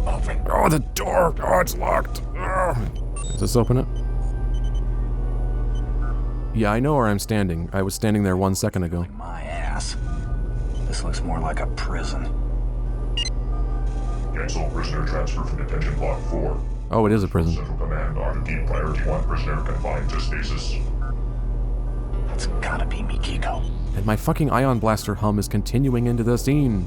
open. Oh, the door! Oh, it's locked! Does this open it? Yeah, I know where I'm standing. I was standing there 1 second ago. My ass. This looks more like a prison. Cancel prisoner transfer from detention block 4. Oh, it is a prison. Central command order to keep priority 1 prisoner confined to stasis. That's gotta be Mikiko. And my fucking ion blaster hum is continuing into the scene.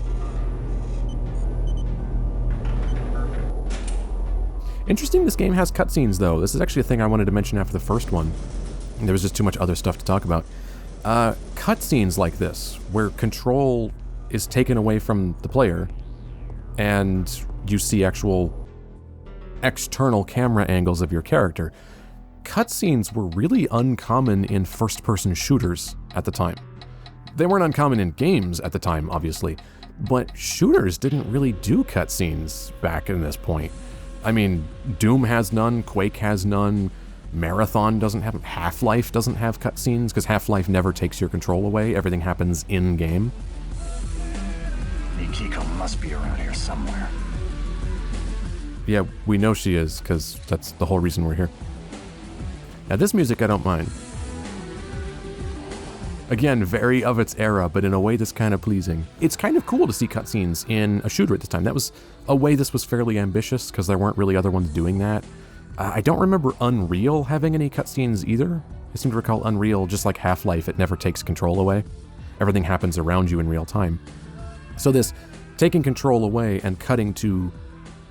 Interesting this game has cutscenes though. This is actually a thing I wanted to mention after the first one. There was just too much other stuff to talk about. Cutscenes like this, where control is taken away from the player, and you see actual external camera angles of your character. Cutscenes were really uncommon in first-person shooters at the time. They weren't uncommon in games at the time, obviously, but shooters didn't really do cutscenes back in this point. I mean, Doom has none, Quake has none, Marathon doesn't have, Half-Life doesn't have cutscenes, because Half-Life never takes your control away, everything happens in-game. Mikiko must be around here somewhere. Yeah, we know she is, because that's the whole reason we're here. Now this music I don't mind. Again, very of its era, but in a way that's kind of pleasing. It's kind of cool to see cutscenes in a shooter at this time. That was a way this was fairly ambitious, because there weren't really other ones doing that. I don't remember Unreal having any cutscenes either. I seem to recall Unreal, just like Half-Life, it never takes control away. Everything happens around you in real time. So this taking control away and cutting to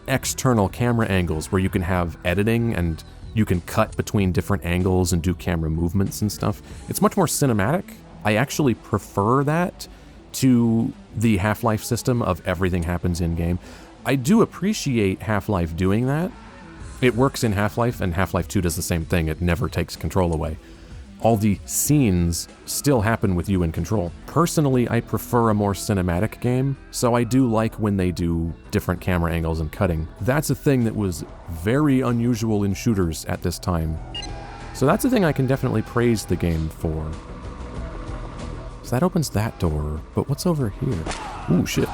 external camera angles where you can have editing and you can cut between different angles and do camera movements and stuff. It's much more cinematic. I actually prefer that to the Half-Life system of everything happens in-game. I do appreciate Half-Life doing that. It works in Half-Life, and Half-Life 2 does the same thing. It never takes control away. All the scenes still happen with you in control. Personally, I prefer a more cinematic game, so I do like when they do different camera angles and cutting. That's a thing that was very unusual in shooters at this time. So that's a thing I can definitely praise the game for. So that opens that door, but what's over here? Ooh, shit.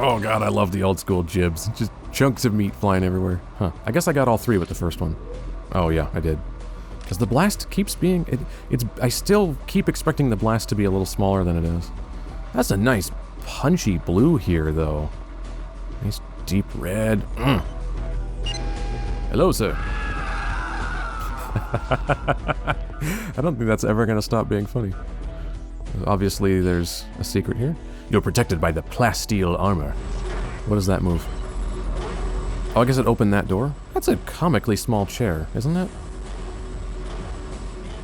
Oh god, I love the old school jibs. Just chunks of meat flying everywhere. Huh. I guess I got all three with the first one. Oh yeah, I did. Because the blast keeps being... I still keep expecting the blast to be a little smaller than it is. That's a nice punchy blue here, though. Nice deep red. Hello, sir. I don't think that's ever going to stop being funny. Obviously, there's a secret here. You're protected by the plasteel armor. What does that move? Oh, I guess it opened that door? That's a comically small chair, isn't it?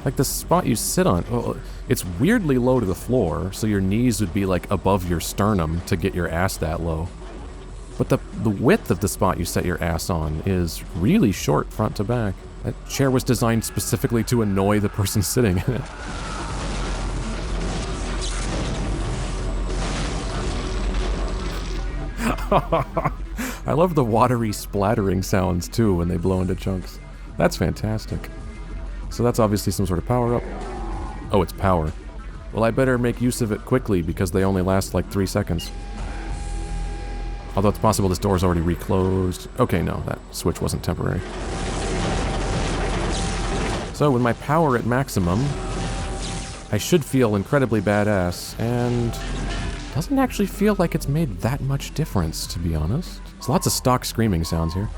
Like the spot you sit on. Well, it's weirdly low to the floor, so your knees would be like above your sternum to get your ass that low. But the width of the spot you set your ass on is really short front to back. That chair was designed specifically to annoy the person sitting in it. I love the watery splattering sounds too when they blow into chunks. That's fantastic. So that's obviously some sort of power-up. Oh, it's power. Well, I better make use of it quickly because they only last like 3 seconds. Although it's possible this door's already reclosed. Okay, no, that switch wasn't temporary. So with my power at maximum, I should feel incredibly badass, and doesn't actually feel like it's made that much difference, to be honest. There's lots of stock screaming sounds here.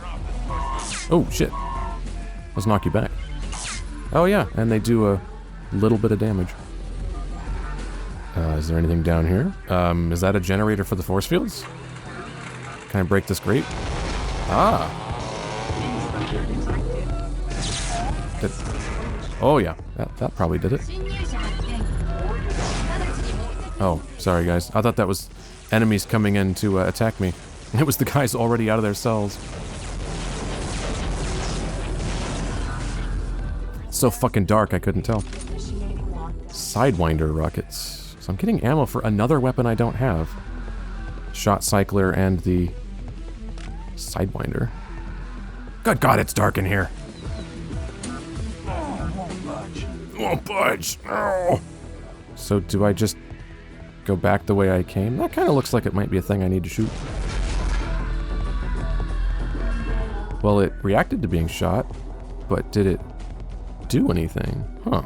Oh, shit. Let's knock you back. Oh yeah, and they do a little bit of damage. Is there anything down here? Is that a generator for the force fields? Can I break this grate? Ah! Oh yeah, that probably did it. Oh, sorry guys. I thought that was enemies coming in to attack me. It was the guys already out of their cells. It's so fucking dark I couldn't tell. Sidewinder rockets. So I'm getting ammo for another weapon I don't have. Shotcycler and the Sidewinder. Good God, it's dark in here. Won't budge. Oh. So do I just go back the way I came. That kind of looks like it might be a thing I need to shoot. Well, it reacted to being shot, but did it do anything? Huh.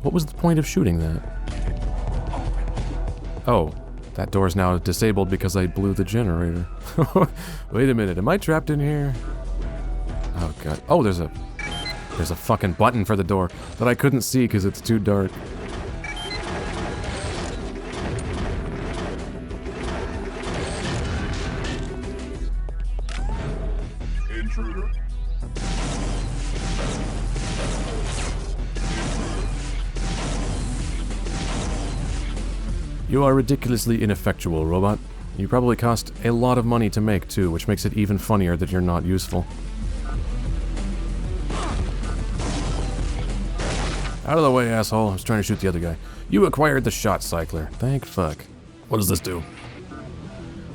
What was the point of shooting that? Oh, that door's now disabled because I blew the generator. Wait a minute, am I trapped in here? Oh god. Oh, there's a fucking button for the door that I couldn't see because it's too dark. Intruder. You are ridiculously ineffectual, robot. You probably cost a lot of money to make, too, which makes it even funnier that you're not useful. Out of the way, asshole. I was trying to shoot the other guy. You acquired the Shotcycler. Thank fuck. What does this do?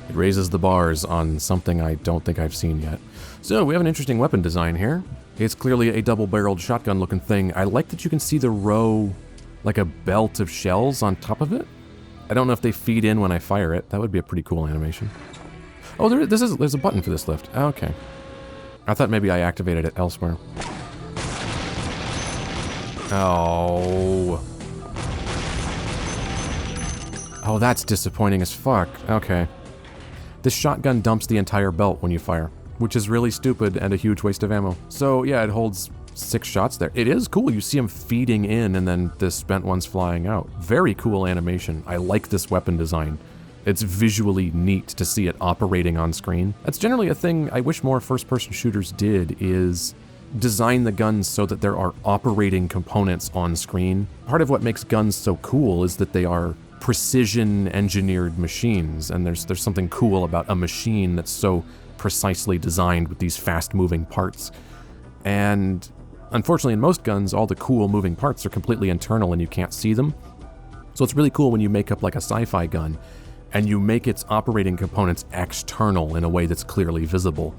It raises the bars on something I don't think I've seen yet. So, we have an interesting weapon design here. It's clearly a double-barreled shotgun-looking thing. I like that you can see the row, like a belt of shells on top of it. I don't know if they feed in when I fire it. That would be a pretty cool animation. Oh, there's a button for this lift. Okay. I thought maybe I activated it elsewhere. Oh. Oh, that's disappointing as fuck. Okay. This shotgun dumps the entire belt when you fire, which is really stupid and a huge waste of ammo. So yeah, it holds 6 shots there. It is cool. You see them feeding in and then the spent ones flying out. Very cool animation. I like this weapon design. It's visually neat to see it operating on screen. That's generally a thing I wish more first-person shooters did, is design the guns so that there are operating components on screen. Part of what makes guns so cool is that they are precision engineered machines, and there's something cool about a machine that's so precisely designed with these fast-moving parts. And unfortunately, in most guns, all the cool moving parts are completely internal and you can't see them. So it's really cool when you make up like a sci-fi gun and you make its operating components external in a way that's clearly visible.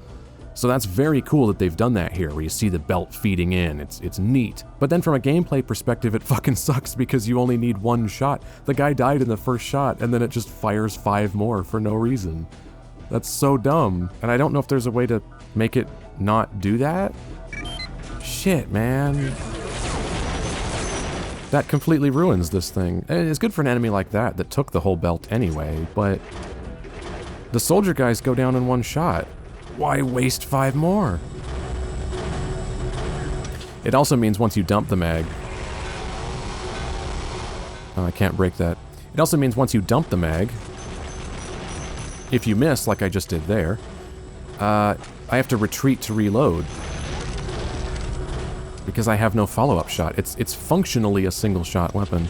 So that's very cool that they've done that here, where you see the belt feeding in. It's neat. But then from a gameplay perspective, it fucking sucks because you only need 1 shot. The guy died in the first shot and then it just fires 5 more for no reason. That's so dumb. And I don't know if there's a way to make it not do that. Shit, man. That completely ruins this thing. It's good for an enemy like that took the whole belt anyway, but the soldier guys go down in 1 shot. Why waste 5 more? It also means once you dump the mag... Oh, I can't break that. It also means once you dump the mag, if you miss, like I just did there, I have to retreat to reload. Because I have no follow-up shot. It's functionally a single-shot weapon.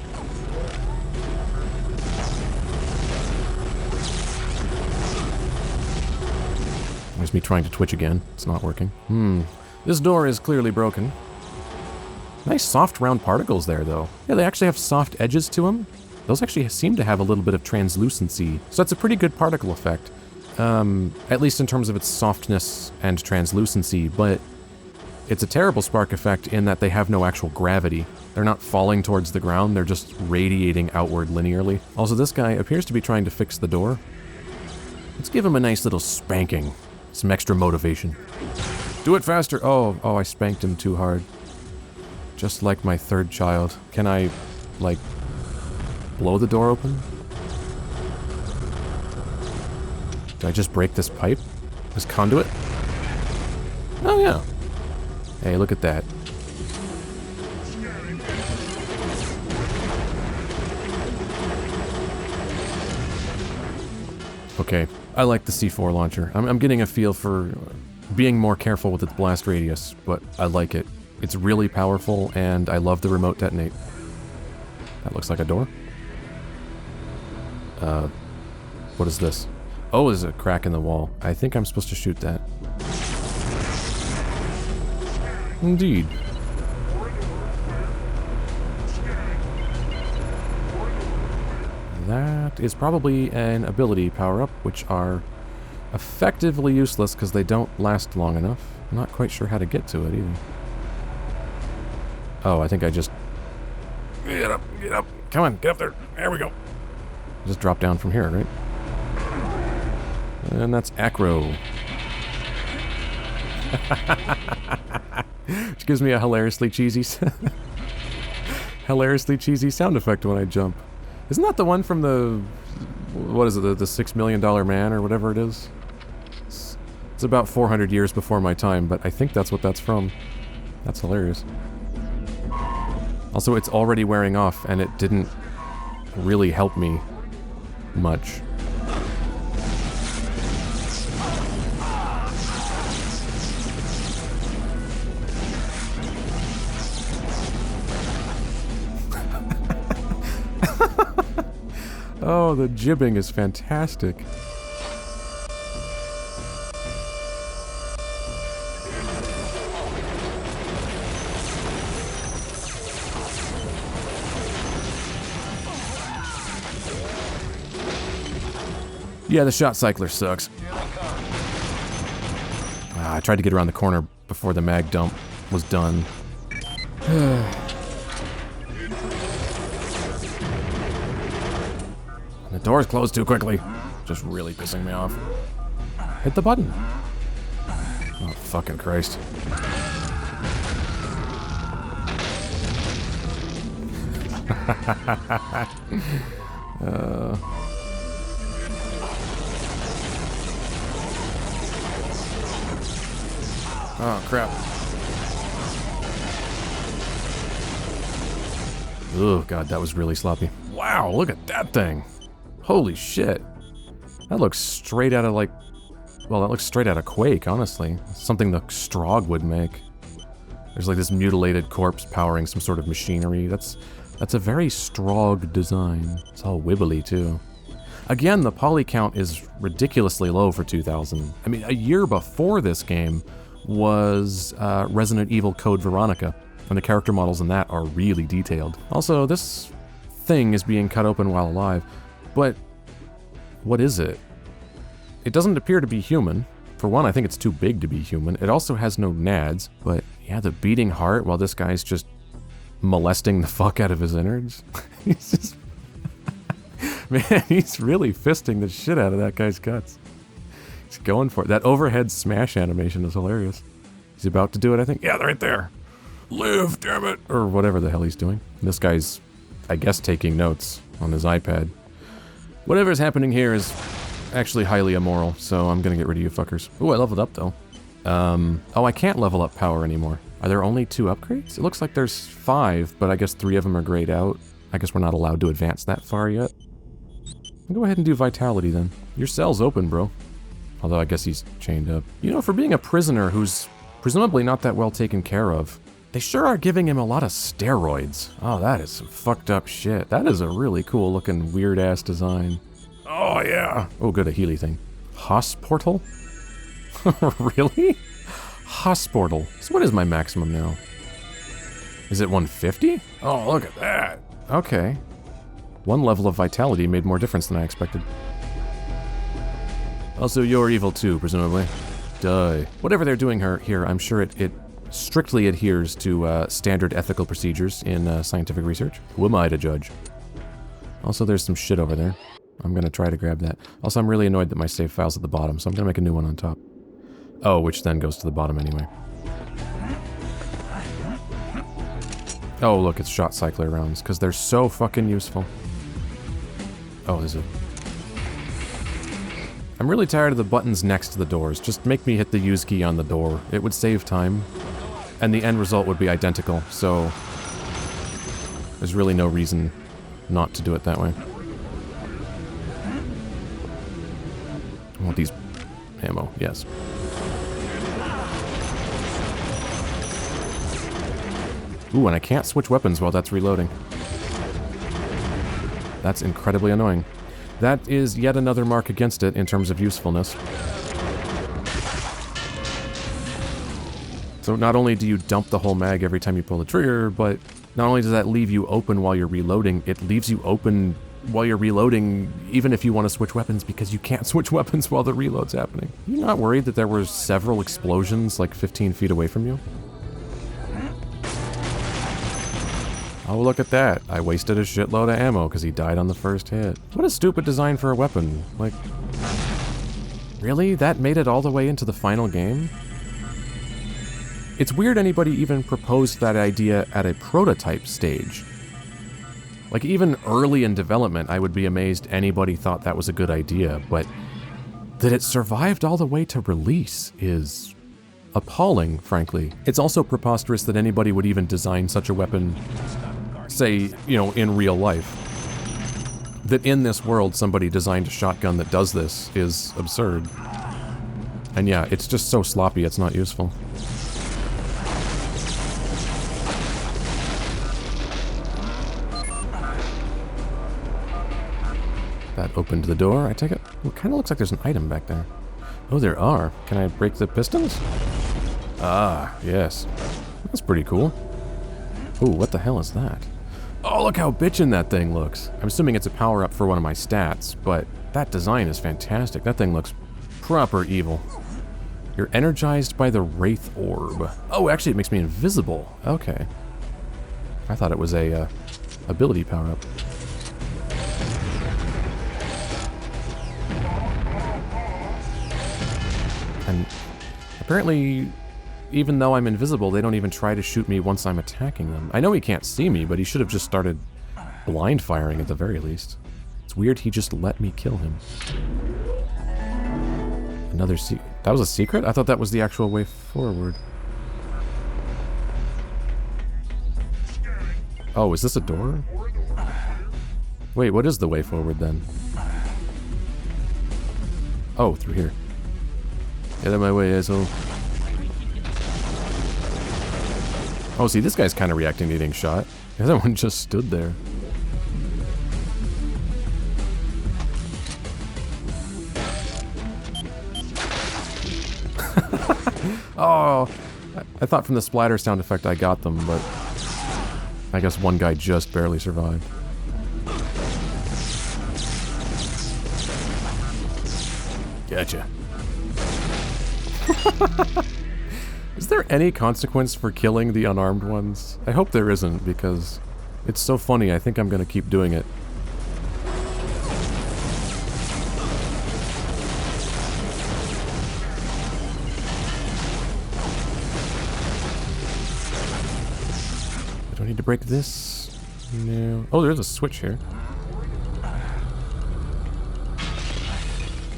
There's me trying to twitch again. It's not working. This door is clearly broken. Nice soft round particles there, though. Yeah, they actually have soft edges to them. Those actually seem to have a little bit of translucency. So that's a pretty good particle effect. At least in terms of its softness and translucency, but it's a terrible spark effect in that they have no actual gravity. They're not falling towards the ground, they're just radiating outward linearly. Also, this guy appears to be trying to fix the door. Let's give him a nice little spanking. Some extra motivation. Do it faster! Oh, I spanked him too hard. Just like my 3rd child. Can I, like, blow the door open? Did I just break this pipe? This conduit? Oh, yeah. Hey, look at that. Okay, I like the C4 launcher. I'm getting a feel for being more careful with its blast radius, but I like it. It's really powerful, and I love the remote detonate. That looks like a door. What is this? Oh, there's a crack in the wall. I think I'm supposed to shoot that. Indeed. That is probably an ability power-up, which are effectively useless because they don't last long enough. I'm not quite sure how to get to it either. Oh, I think I just... Get up, come on, get up there. There we go. Just drop down from here, right? And that's Acro. Which gives me a hilariously cheesy sound effect when I jump. Isn't that the one from the... what is it, the $6 Million Man or whatever it is? It's about 400 years before my time, but I think that's what that's from. That's hilarious. Also, it's already wearing off, and it didn't really help me much. Oh, the jibbing is fantastic. Yeah, the Shotcycler sucks. I tried to get around the corner before the mag dump was done. The door's closed too quickly. Just really pissing me off. Hit the button. Oh, fucking Christ. Oh, crap. Oh, God, that was really sloppy. Wow, look at that thing. Holy shit. That looks straight out of, like... well, that looks straight out of Quake, honestly. Something the Strogg would make. There's, like, this mutilated corpse powering some sort of machinery. That's a very Strogg design. It's all wibbly, too. Again, the poly count is ridiculously low for 2000. I mean, a year before this game was Resident Evil Code Veronica, and the character models in that are really detailed. Also, this thing is being cut open while alive, but what is it? It doesn't appear to be human. For one, I think it's too big to be human. It also has no nads, but yeah, the beating heart while this guy's just molesting the fuck out of his innards. He's just... man, he's really fisting the shit out of that guy's guts. He's going for it. That overhead smash animation is hilarious. He's about to do it, I think. Yeah, right there. Live, damn it! Or whatever the hell he's doing. This guy's, I guess, taking notes on his iPad. Whatever's happening here is actually highly immoral, so I'm gonna get rid of you fuckers. Ooh, I leveled up, though. Oh, I can't level up power anymore. Are there only 2 upgrades? It looks like there's 5, but I guess 3 of them are grayed out. I guess we're not allowed to advance that far yet. I'll go ahead and do Vitality, then. Your cell's open, bro. Although I guess he's chained up. You know, for being a prisoner who's presumably not that well taken care of, they sure are giving him a lot of steroids. Oh, that is some fucked up shit. That is a really cool looking weird ass design. Oh yeah. Oh good, a Healy thing. Hosportal? Really? Hosportal. So what is my maximum now? Is it 150? Oh, look at that. Okay. 1 level of vitality made more difference than I expected. Also, you're evil too, presumably. Die. Whatever they're doing here, I'm sure it strictly adheres to standard ethical procedures in scientific research. Who am I to judge? Also, there's some shit over there. I'm gonna try to grab that. Also, I'm really annoyed that my save file's at the bottom, so I'm gonna make a new one on top. Oh, which then goes to the bottom anyway. Oh, look, it's Shotcycler rounds, because they're so fucking useful. Oh, there's a... I'm really tired of the buttons next to the doors. Just make me hit the use key on the door. It would save time. And the end result would be identical, so... there's really no reason not to do it that way. I want these ammo, yes. Ooh, and I can't switch weapons while that's reloading. That's incredibly annoying. That is yet another mark against it in terms of usefulness. So not only do you dump the whole mag every time you pull the trigger, but not only does that leave you open while you're reloading, it leaves you open while you're reloading even if you want to switch weapons, because you can't switch weapons while the reload's happening. You're not worried that there were several explosions like 15 feet away from you? Oh, look at that. I wasted a shitload of ammo because he died on the first hit. What a stupid design for a weapon. Like, really? That made it all the way into the final game? It's weird anybody even proposed that idea at a prototype stage. Like, even early in development, I would be amazed anybody thought that was a good idea, but that it survived all the way to release is appalling, frankly. It's also preposterous that anybody would even design such a weapon, say, you know, in real life. That in this world somebody designed a shotgun that does this is absurd. And yeah, it's just so sloppy it's not useful. That opened the door, I take it? It kind of looks like there's an item back there. Oh, there are. Can I break the pistons? Ah, yes. That's pretty cool. Ooh, what the hell is that? Oh, look how bitchin' that thing looks. I'm assuming it's a power-up for one of my stats, but that design is fantastic. That thing looks proper evil. You're energized by the Wraith orb. Oh, actually it makes me invisible. Okay. I thought it was a ability power-up. And apparently, even though I'm invisible, they don't even try to shoot me once I'm attacking them. I know he can't see me, but he should have just started blind firing at the very least. It's weird he just let me kill him. Another that was a secret? I thought that was the actual way forward. Oh, is this a door? Wait, what is the way forward then? Oh, through here. Get out of my way, asshole. Oh, see, this guy's kind of reacting to getting shot. The other one just stood there. Oh, I thought from the splatter sound effect I got them, but I guess one guy just barely survived. Gotcha. Is there any consequence for killing the unarmed ones? I hope there isn't, because it's so funny. I think I'm gonna keep doing it. Do I need to break this? No. Oh, there's a switch here.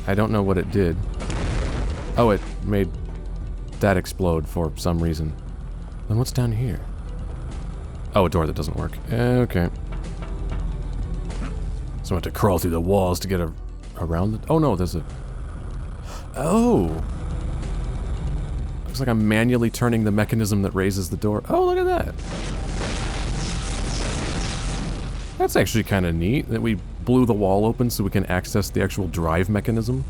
I don't know what it did. Oh, it made that explode for some reason. Then what's down here? Oh, a door that doesn't work. Okay. So I have to crawl through the walls to get around it. Oh no, there's a... Oh! Looks like I'm manually turning the mechanism that raises the door. Oh, look at that! That's actually kind of neat, that we blew the wall open so we can access the actual drive mechanism.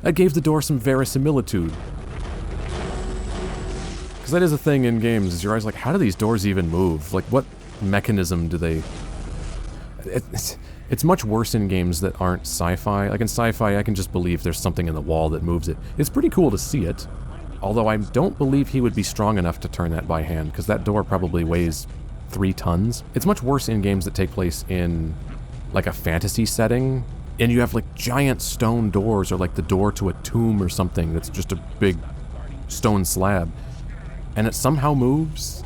That gave the door some verisimilitude. Because that is a thing in games, is you're always like, how do these doors even move? Like, what mechanism do they... It's much worse in games that aren't sci-fi. Like in sci-fi, I can just believe there's something in the wall that moves it. It's pretty cool to see it. Although I don't believe he would be strong enough to turn that by hand, because that door probably weighs 3 tons. It's much worse in games that take place in, like, a fantasy setting, and you have, like, giant stone doors, or, like, the door to a tomb or something that's just a big stone slab, and it somehow moves.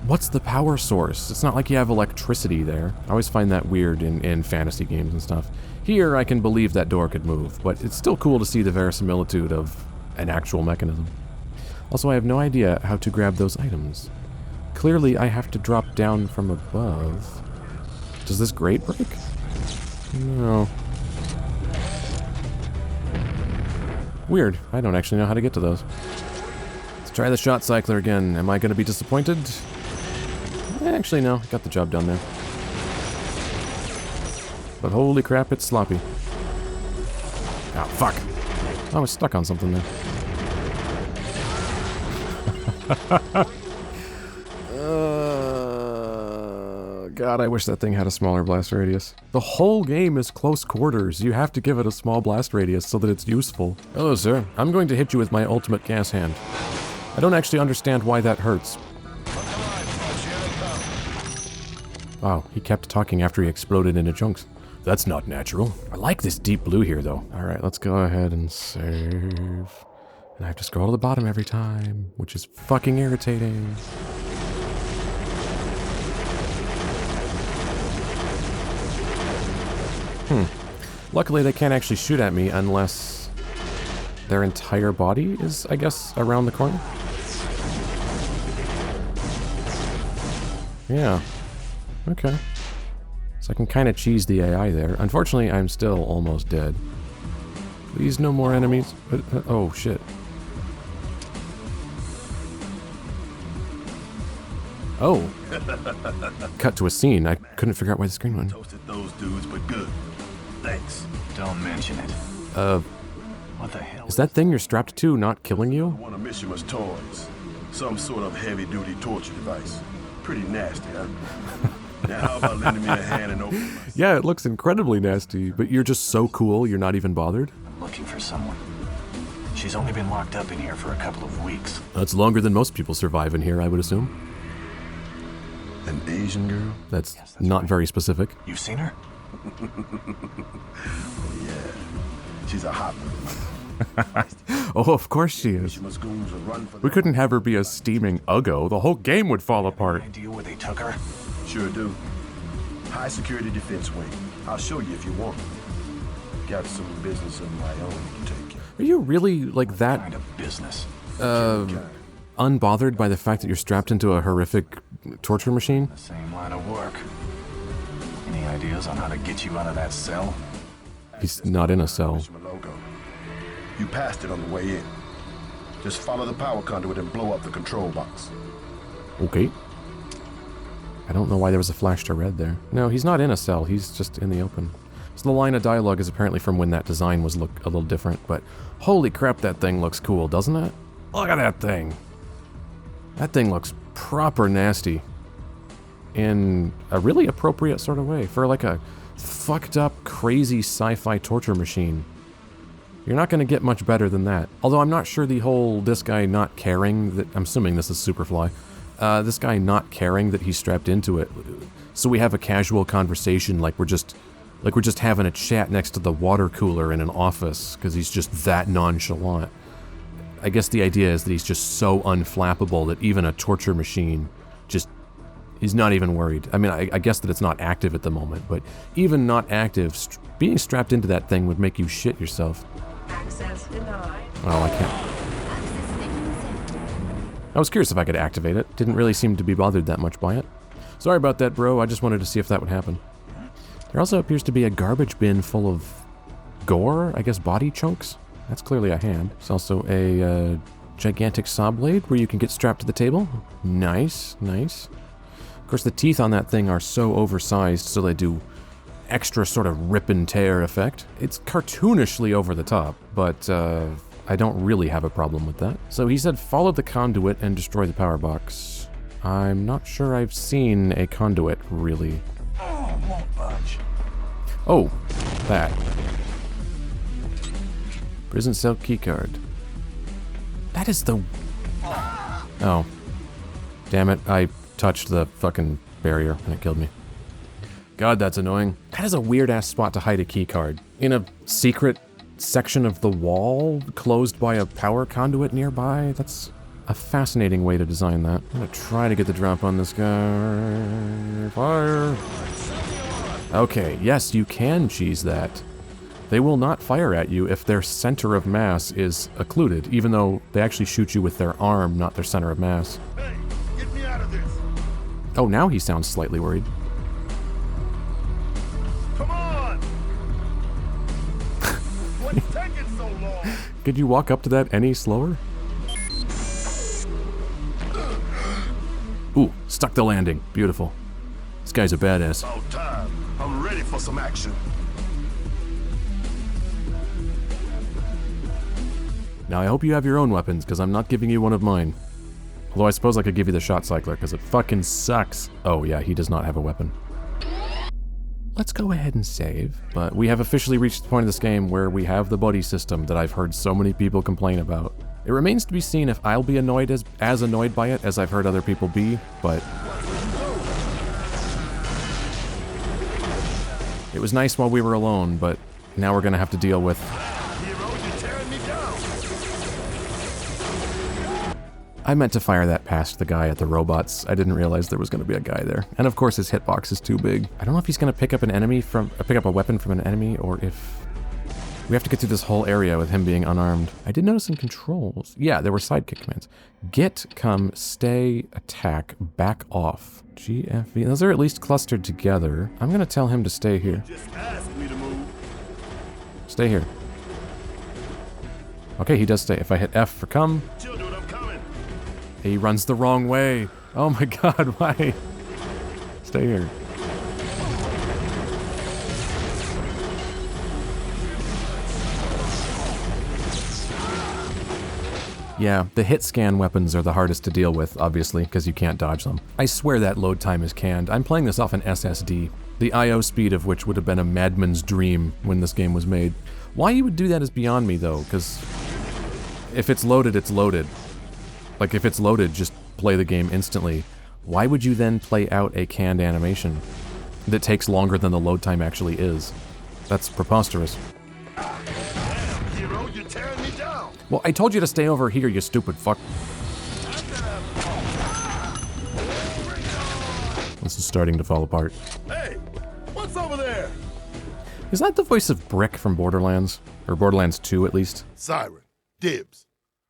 What's the power source? It's not like you have electricity there. I always find that weird in fantasy games and stuff. Here, I can believe that door could move, but it's still cool to see the verisimilitude of an actual mechanism. Also, I have no idea how to grab those items. Clearly, I have to drop down from above. Does this grate break? No. Weird. I don't actually know how to get to those. Let's try the Shotcycler again. Am I going to be disappointed? Actually, no. Got the job done there. But holy crap, it's sloppy. Ah, fuck. I was stuck on something there. God, I wish that thing had a smaller blast radius. The whole game is close quarters. You have to give it a small blast radius so that it's useful. Hello, sir. I'm going to hit you with my ultimate gas hand. I don't actually understand why that hurts. Wow, he kept talking after he exploded into chunks. That's not natural. I like this deep blue here, though. All right, let's go ahead and save. And I have to scroll to the bottom every time, which is fucking irritating. Luckily, they can't actually shoot at me unless their entire body is, I guess, around the corner. Yeah. Okay. So I can kind of cheese the AI there. Unfortunately, I'm still almost dead. Please, no more enemies. Oh, shit. Oh. Cut to a scene. I couldn't figure out why the screen went. Toasted those dudes, but good. Thanks. Don't mention it. What the hell? Is that thing you're strapped to not killing you? One of Mishima's toys. Some sort of heavy-duty torture device. Pretty nasty, huh? Now how about lending me a hand and opening my... Yeah, it looks incredibly nasty, but you're just so cool you're not even bothered? I'm looking for someone. She's only been locked up in here for a couple of weeks. That's longer than most people survive in here, I would assume. An Asian girl? That's, Yes, that's not right. very specific. You've seen her? Yeah. She's a hot one. Oh, of course she is. Mishima's goons will run for We couldn't have her be a steaming uggo. The whole game would fall apart. Idea where they took her? Sure do. High security defense wing. I'll show you if you want. Got some business of my own to take care of. Are you really, like, that Kind of business. unbothered by the fact that you're strapped into a horrific torture machine? The same line of work. Any ideas on how to get you out of that cell? He's not in a cell. Mishima logo. You passed it on the way in. Just follow the power conduit and blow up the control box. Okay. I don't know why there was a flash to red there. No, he's not in a cell. He's just in the open. So the line of dialogue is apparently from when that design was a little different, but holy crap, that thing looks cool, doesn't it? Look at that thing. That thing looks proper nasty. In a really appropriate sort of way. For like a fucked up, crazy sci-fi torture machine. You're not going to get much better than that. Although I'm not sure the whole, this guy not caring, that I'm assuming this is Superfly, this guy not caring that he's strapped into it. So we have a casual conversation like we're just having a chat next to the water cooler in an office, because he's just that nonchalant. I guess the idea is that he's just so unflappable that even a torture machine just, he's not even worried. I mean, I guess that it's not active at the moment, but even not active, being strapped into that thing would make you shit yourself. Access denied. Oh, I can't. I was curious if I could activate it. Didn't really seem to be bothered that much by it. Sorry about that, bro. I just wanted to see if that would happen. There also appears to be a garbage bin full of gore, I guess body chunks. That's clearly a hand. There's also a gigantic saw blade where you can get strapped to the table. Nice, nice. Of course, the teeth on that thing are so oversized, so they do extra sort of rip and tear effect. It's cartoonishly over the top, but I don't really have a problem with that. So he said follow the conduit and destroy the power box. I'm not sure I've seen a conduit, really. Oh, won't budge. Oh, that. Prison cell keycard. That is the... Oh. Damn it, I touched the fucking barrier and it killed me. God, that's annoying. That is a weird-ass spot to hide a keycard. In a secret section of the wall, closed by a power conduit nearby? That's a fascinating way to design that. I'm gonna try to get the drop on this guy. Fire! Okay, yes, you can cheese that. They will not fire at you if their center of mass is occluded, even though they actually shoot you with their arm, not their center of mass. Hey, get me out of this! Oh, now he sounds slightly worried. Come on! What's taking so long? Could you walk up to that any slower? Ooh, stuck the landing. Beautiful. This guy's a badass. About time. I'm ready for some action. Now, I hope you have your own weapons, because I'm not giving you one of mine. Although I suppose I could give you the Shotcycler, because it fucking sucks. Oh yeah, he does not have a weapon. Let's go ahead and save. But we have officially reached the point of this game where we have the buddy system that I've heard so many people complain about. It remains to be seen if I'll be annoyed as annoyed by it as I've heard other people be, but... It was nice while we were alone, but now we're gonna have to deal with... Hero, you're tearing me down. I meant to fire that past the guy at the robots. I didn't realize there was gonna be a guy there. And of course his hitbox is too big. I don't know if he's gonna pick up a weapon from an enemy, or if... We have to get through this whole area with him being unarmed. I did notice in controls. Yeah, there were sidekick commands. Get, come, stay, attack, back off. GFV. Those are at least clustered together. I'm gonna tell him to stay here. Just ask me to move. Stay here. Okay, he does stay. If I hit F for come... Chill, dude, I'm coming. He runs the wrong way. Oh my god, why? Stay here. Yeah, the hit scan weapons are the hardest to deal with, obviously, because you can't dodge them. I swear that load time is canned. I'm playing this off an SSD, the I/O speed of which would have been a madman's dream when this game was made. Why you would do that is beyond me, though, because if it's loaded, it's loaded. Like, if it's loaded, just play the game instantly. Why would you then play out a canned animation that takes longer than the load time actually is? That's preposterous. Damn, hero, you're tearing me down. Well, I told you to stay over here, you stupid fuck. This is starting to fall apart. Hey, what's over there? Is that the voice of Brick from Borderlands? Or Borderlands 2, at least? Siren, dibs.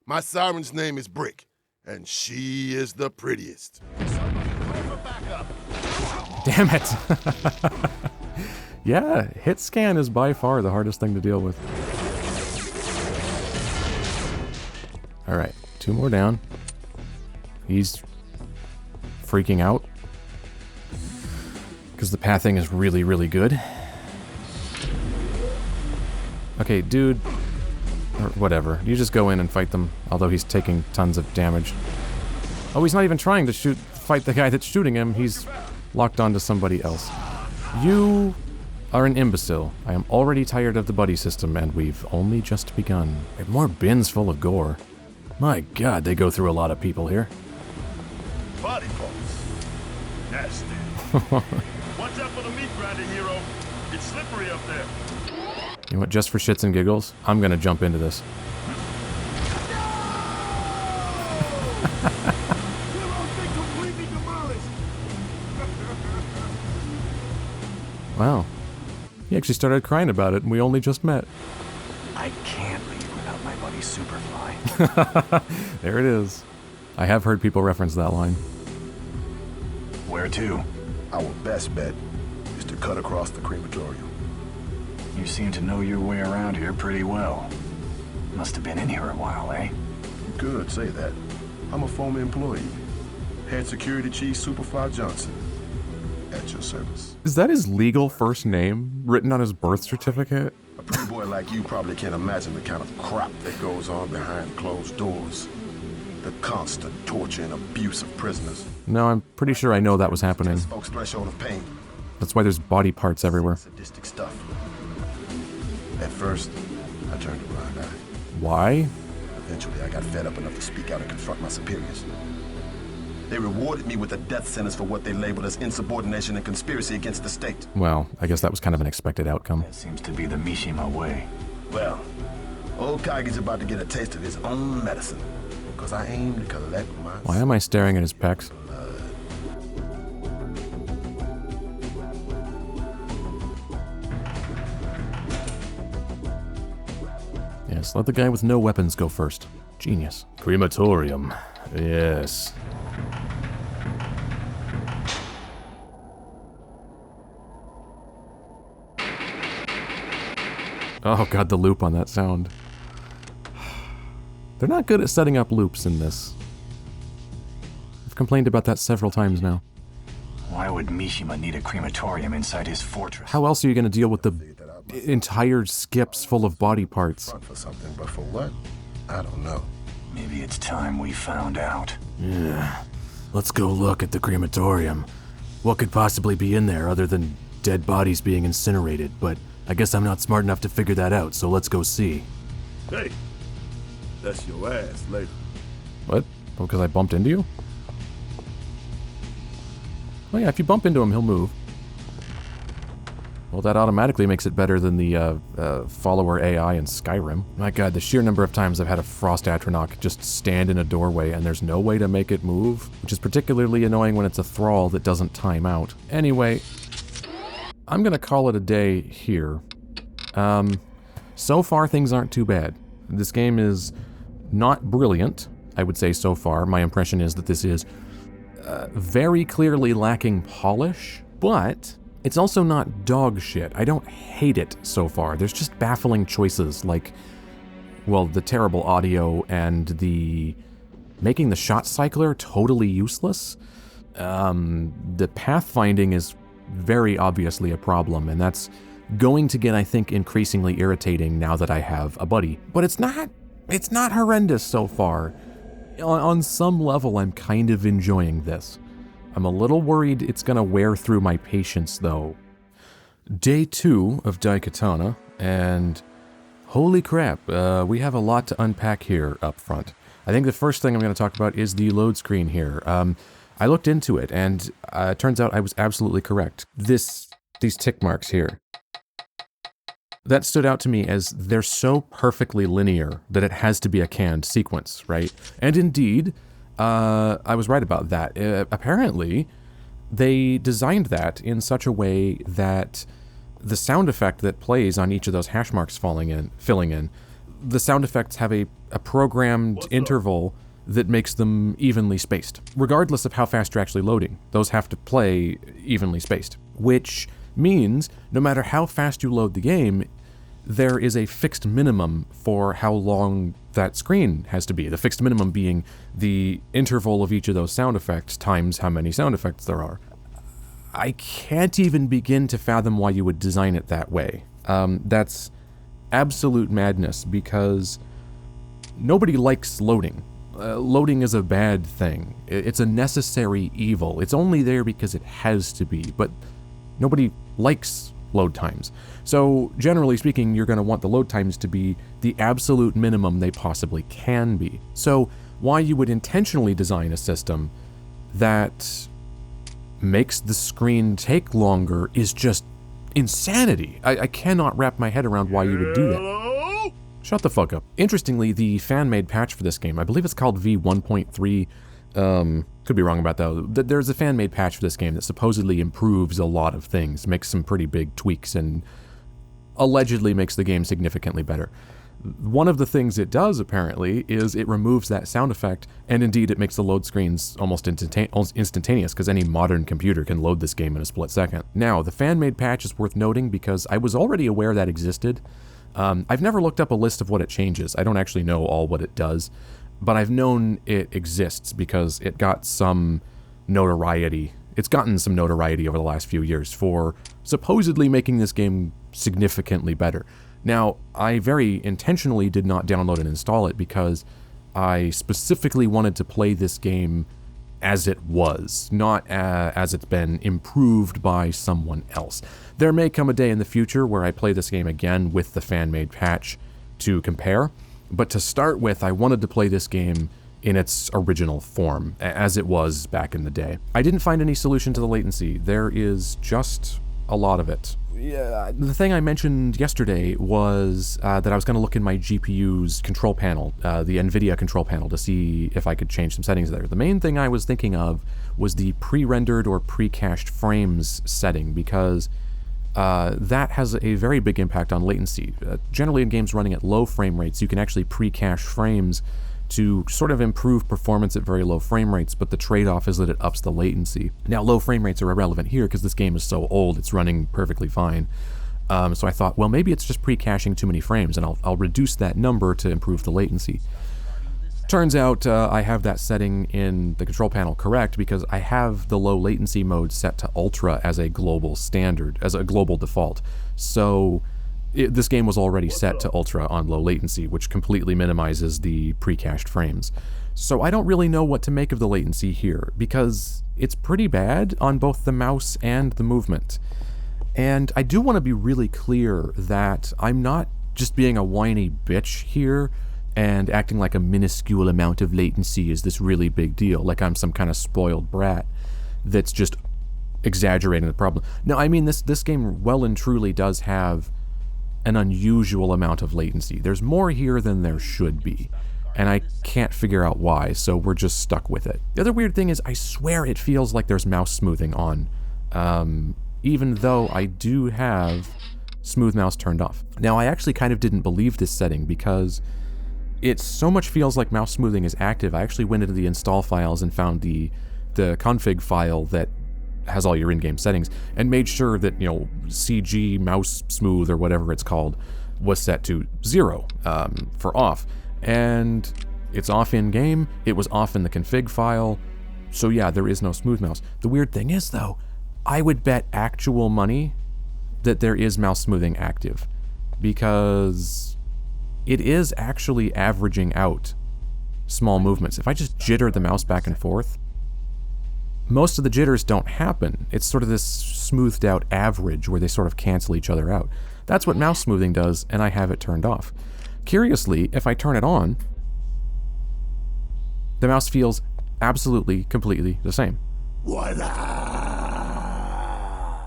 My siren's name is Brick, and she is the prettiest. Damn it! Yeah, hit scan is by far the hardest thing to deal with. Alright, 2 more down. He's freaking out. Because the pathing is really, really good. Okay, dude. Or whatever. You just go in and fight them, although he's taking tons of damage. Oh, he's not even trying to fight the guy that's shooting him. He's locked onto somebody else. You are an imbecile. I am already tired of the buddy system, and we've only just begun. We have more bins full of gore. My god, they go through a lot of people here. Body parts. Nasty. Watch out for the meat grinder, hero. It's slippery up there. You know what, just for shits and giggles, I'm gonna jump into this. Wow. He actually started crying about it, and we only just met. I can't leave without my buddy Superfly. There it is. I have heard people reference that line. Where to? Our best bet is to cut across the crematorium. You seem to know your way around here pretty well. Must have been in here a while, eh? Good, say that. I'm a former employee. Head Security Chief Superfly Johnson. At your service. Is that his legal first name, written on his birth certificate? A pretty boy like you probably can't imagine the kind of crap that goes on behind closed doors. The constant torture and abuse of prisoners. No, I'm pretty sure I know that was happening. Folks' threshold of pain. That's why there's body parts everywhere. Sadistic stuff. At first, I turned a blind eye. Why? Eventually, I got fed up enough to speak out and confront my superiors. They rewarded me with a death sentence for what they labeled as insubordination and conspiracy against the state. Well, I guess that was kind of an expected outcome. That seems to be the Mishima way. Well, old Kagi's about to get a taste of his own medicine. Because I aim to collect my... Why am I staring at his pecs? Yes, let the guy with no weapons go first. Genius. Crematorium. Yes. Oh god, the loop on that sound. They're not good at setting up loops in this. I've complained about that several times now. Why would Mishima need a crematorium inside his fortress? How else are you going to deal with the entire skips full of body parts? For something, but for what? I don't know. Maybe it's time we found out. Yeah. Let's go look at the crematorium. What could possibly be in there other than dead bodies being incinerated? But I guess I'm not smart enough to figure that out, so let's go see. Hey, that's your ass later. What? Because I bumped into you? Oh yeah, if you bump into him, he'll move. Well, that automatically makes it better than the follower AI in Skyrim. My god, the sheer number of times I've had a Frost Atronach just stand in a doorway and there's no way to make it move, which is particularly annoying when it's a thrall that doesn't time out. Anyway, I'm gonna call it a day here. So far things aren't too bad. This game is not brilliant, I would say so far. My impression is that this is very clearly lacking polish, but it's also not dog shit. I don't hate it so far. There's just baffling choices like, well, the terrible audio and the making the Shotcycler totally useless. The pathfinding is very obviously a problem, and that's going to get, I think, increasingly irritating now that I have a buddy. But it's not horrendous so far. On some level, I'm kind of enjoying this. I'm a little worried it's gonna wear through my patience, though. Day 2 of Daikatana, and holy crap, we have a lot to unpack here up front. I think the first thing I'm gonna talk about is the load screen here. I looked into it, and it turns out I was absolutely correct. These tick marks here. That stood out to me as they're so perfectly linear that it has to be a canned sequence, right? And indeed, I was right about that. Apparently, they designed that in such a way that the sound effect that plays on each of those hash marks filling in, the sound effects have a programmed interval that makes them evenly spaced. Regardless of how fast you're actually loading, those have to play evenly spaced, which means no matter how fast you load the game, there is a fixed minimum for how long that screen has to be. The fixed minimum being the interval of each of those sound effects times how many sound effects there are. I can't even begin to fathom why you would design it that way. That's absolute madness because nobody likes loading. Loading is a bad thing. It's a necessary evil. It's only there because it has to be, but nobody likes load times. So generally speaking, you're going to want the load times to be the absolute minimum they possibly can be. So why you would intentionally design a system that makes the screen take longer is just insanity. I cannot wrap my head around why you would do that. Shut the fuck up. Interestingly, the fan-made patch for this game, I believe it's called V1.3, could be wrong about that. There's a fan-made patch for this game that supposedly improves a lot of things, makes some pretty big tweaks, and allegedly makes the game significantly better. One of the things it does, apparently, is it removes that sound effect, and indeed it makes the load screens almost instantaneous, because any modern computer can load this game in a split second. Now, the fan-made patch is worth noting because I was already aware that existed. I've never looked up a list of what it changes. I don't actually know all what it does, but I've known it exists because it got some notoriety. It's gotten some notoriety over the last few years for supposedly making this game significantly better. Now, I very intentionally did not download and install it because I specifically wanted to play this game as it was, not as it's been improved by someone else. There may come a day in the future where I play this game again with the fan-made patch to compare, but to start with, I wanted to play this game in its original form, as it was back in the day. I didn't find any solution to the latency. There is just a lot of it. Yeah, the thing I mentioned yesterday was that I was going to look in my GPU's control panel, the NVIDIA control panel, to see if I could change some settings there. The main thing I was thinking of was the pre-rendered or pre-cached frames setting, because that has a very big impact on latency. Generally in games running at low frame rates, you can actually pre-cache frames to sort of improve performance at very low frame rates, but the trade-off is that it ups the latency. Now, low frame rates are irrelevant here because this game is so old, it's running perfectly fine. So I thought, well, maybe it's just pre-caching too many frames, and I'll reduce that number to improve the latency. Turns out I have that setting in the control panel correct because I have the low latency mode set to ultra as a global standard, as a global default. So this game was already set to ultra on low latency, which completely minimizes the pre-cached frames. So I don't really know what to make of the latency here, because it's pretty bad on both the mouse and the movement. And I do want to be really clear that I'm not just being a whiny bitch here and acting like a minuscule amount of latency is this really big deal, like I'm some kind of spoiled brat that's just exaggerating the problem. No, I mean, this game well and truly does have an unusual amount of latency. There's more here than there should be, and I can't figure out why, so we're just stuck with it. The other weird thing is I swear it feels like there's mouse smoothing on, even though I do have smooth mouse turned off. Now, I actually kind of didn't believe this setting because it so much feels like mouse smoothing is active. I actually went into the install files and found the config file that has all your in-game settings and made sure that, you know, CG mouse smooth or whatever it's called was set to 0 for off. And it's off in-game, it was off in the config file, so yeah, there is no smooth mouse. The weird thing is, though, I would bet actual money that there is mouse smoothing active, because it is actually averaging out small movements. If I just jitter the mouse back and forth, most of the jitters don't happen. It's sort of this smoothed out average where they sort of cancel each other out. That's what mouse smoothing does, and I have it turned off. Curiously, if I turn it on, the mouse feels absolutely, completely the same.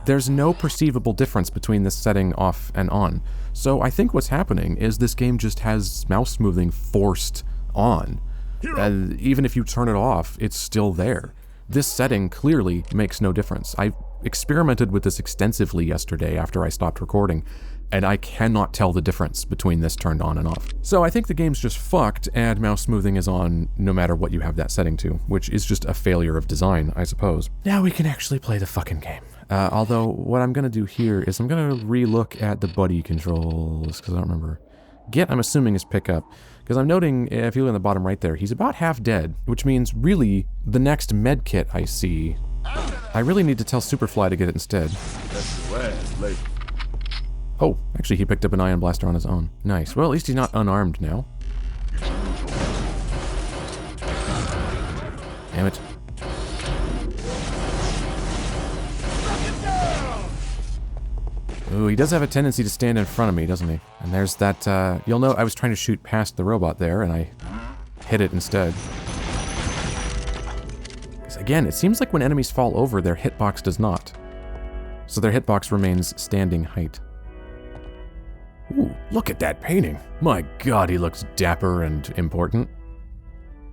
There's no perceivable difference between this setting off and on. So I think what's happening is this game just has mouse smoothing forced on. And even if you turn it off, it's still there. This setting clearly makes no difference. I experimented with this extensively yesterday after I stopped recording, and I cannot tell the difference between this turned on and off. So I think the game's just fucked, and mouse smoothing is on no matter what you have that setting to, which is just a failure of design, I suppose. Now we can actually play the fucking game. Although, what I'm gonna do here is I'm gonna re-look at the buddy controls, because I don't remember. Get, I'm assuming, is pick up. Because I'm noting, if you look in the bottom right there, he's about half dead, which means, really, the next med kit I see, I really need to tell Superfly to get it instead. Oh, actually, he picked up an ion blaster on his own. Nice. Well, at least he's not unarmed now. Damn it. Ooh, he does have a tendency to stand in front of me, doesn't he? And there's that, you'll note I was trying to shoot past the robot there, and I hit it instead. Again, it seems like when enemies fall over, their hitbox does not. So their hitbox remains standing height. Ooh, look at that painting. My god, he looks dapper and important.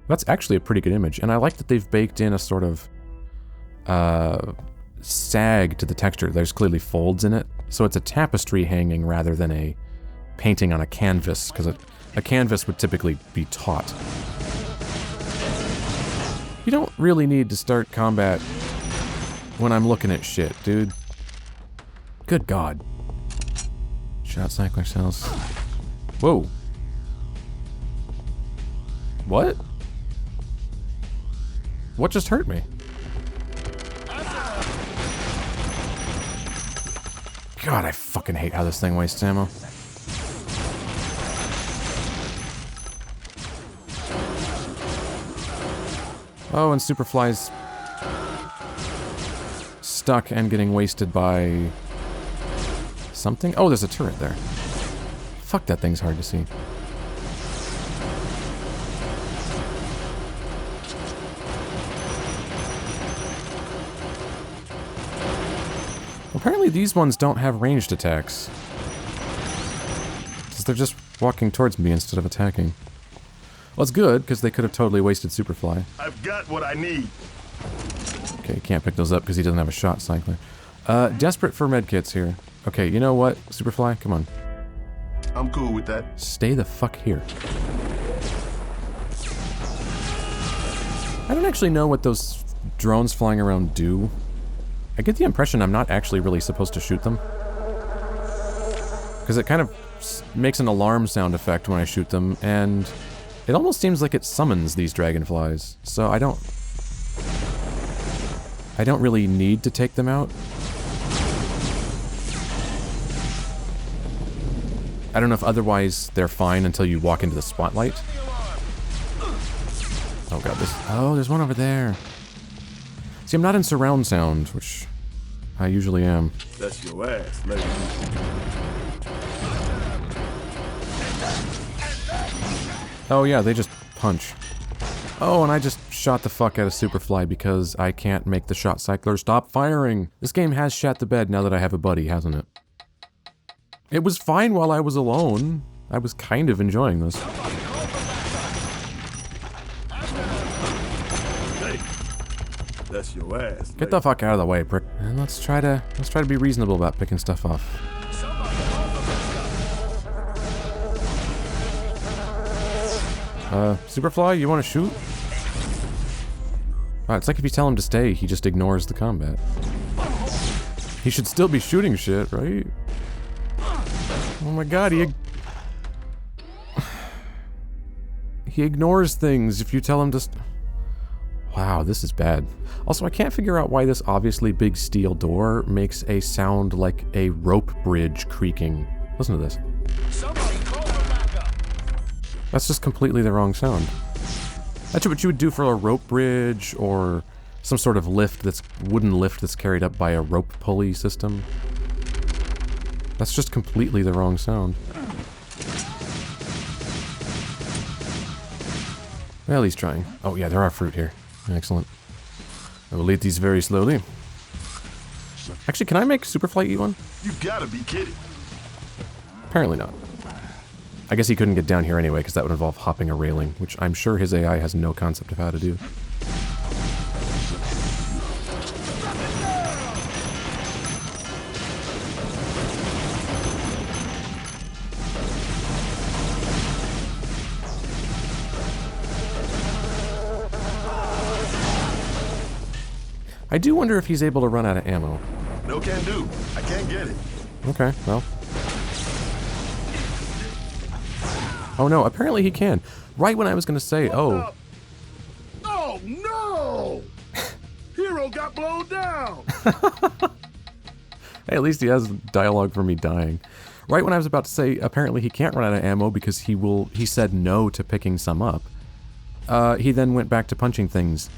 That's actually a pretty good image, and I like that they've baked in a sort of, sag to the texture. There's clearly folds in it, so it's a tapestry hanging rather than a painting on a canvas, because a canvas would typically be taut. You don't really need to start combat when I'm looking at shit, dude. Good god. Shotcycler cells. Whoa. What? What just hurt me? God, I fucking hate how this thing wastes ammo. Oh, and Superfly's stuck and getting wasted by something? Oh, there's a turret there. Fuck, that thing's hard to see. Apparently these ones don't have ranged attacks. Because they're just walking towards me instead of attacking. Well, it's good, because they could have totally wasted Superfly. I've got what I need. Okay, can't pick those up because he doesn't have a Shotcycler. Desperate for medkits here. Okay, you know what, Superfly? Come on. I'm cool with that. Stay the fuck here. I don't actually know what those drones flying around do. I get the impression I'm not actually really supposed to shoot them. Because it kind of makes an alarm sound effect when I shoot them, and it almost seems like it summons these dragonflies. So I don't really need to take them out. I don't know if otherwise they're fine until you walk into the spotlight. Oh god, there's one over there. See, I'm not in surround sound, which I usually am. That's your ass, lady. Oh yeah, they just punch. Oh, and I just shot the fuck out of Superfly because I can't make the Shotcycler stop firing. This game has shat the bed now that I have a buddy, hasn't it? It was fine while I was alone. I was kind of enjoying this. Hey, that's your ass. Get the fuck out of the way, prick. And let's try to be reasonable about picking stuff off. Superfly, you want to shoot? Oh, it's like if you tell him to stay, he just ignores the combat. He should still be shooting shit, right? Oh my god, he ignores things if you tell him to Wow, this is bad. Also, I can't figure out why this obviously big steel door makes a sound like a rope bridge creaking. Listen to this. That's just completely the wrong sound. That's what you would do for a rope bridge or some sort of lift wooden lift that's carried up by a rope pulley system. That's just completely the wrong sound. Well, he's trying. Oh yeah, there are fruit here. Excellent. I will eat these very slowly. Actually, can I make Superfly eat one? You gotta be kidding. Apparently not. I guess he couldn't get down here anyway, because that would involve hopping a railing, which I'm sure his AI has no concept of how to do. I do wonder if he's able to run out of ammo. No can do. I can't get it. Okay, well. Oh no, apparently he can. Right when I was gonna say, oh. Oh no! Hero got blown down! Hey, at least he has dialogue for me dying. Right when I was about to say, apparently he can't run out of ammo because he said no to picking some up. He then went back to punching things.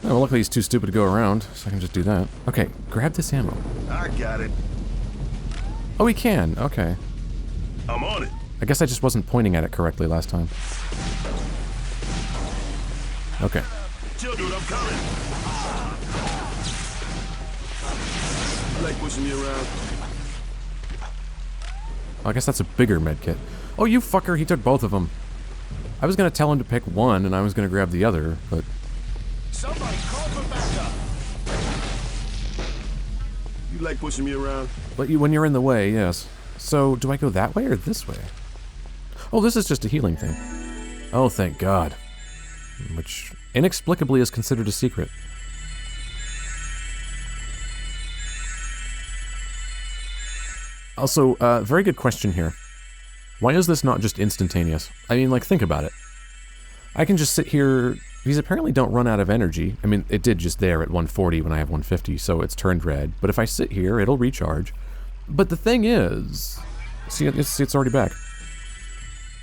Oh, well, luckily he's too stupid to go around, so I can just do that. Okay, grab this ammo. I got it. Oh, he can. Okay. I'm on it. I guess I just wasn't pointing at it correctly last time. Okay. Chill, dude, I'm coming. You like pushing me around? I guess that's a bigger medkit. Oh, you fucker, he took both of them. I was gonna tell him to pick one, and I was gonna grab the other, but... Somebody call for backup. You like pushing me around? But when you're in the way, yes. So, do I go that way or this way? Oh, this is just a healing thing. Oh, thank God. Which, inexplicably, is considered a secret. Also, very good question here. Why is this not just instantaneous? I mean, like, think about it. I can just sit here... These apparently don't run out of energy. I mean, it did just there at 140 when I have 150, so it's turned red. But if I sit here, it'll recharge. But the thing is... See, it's already back.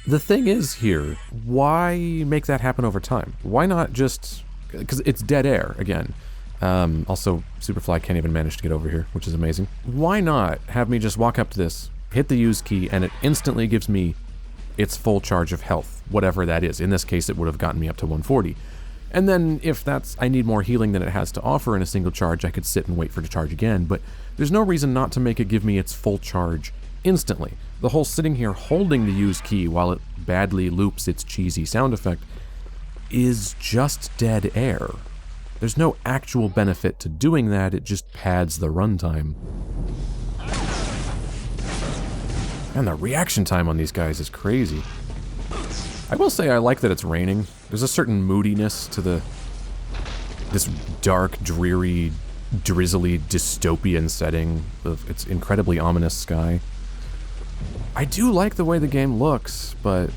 The thing is here, why make that happen over time? Why not just... Because it's dead air, again. Also, Superfly can't even manage to get over here, which is amazing. Why not have me just walk up to this, hit the use key, and it instantly gives me its full charge of health, whatever that is. In this case, it would have gotten me up to 140. And then if I need more healing than it has to offer in a single charge, I could sit and wait for it to charge again, but there's no reason not to make it give me its full charge instantly. The whole sitting here holding the use key while it badly loops its cheesy sound effect is just dead air. There's no actual benefit to doing that, it just pads the runtime. And the reaction time on these guys is crazy. I will say I like that it's raining. There's a certain moodiness to this dark, dreary, drizzly, dystopian setting of its incredibly ominous sky. I do like the way the game looks, but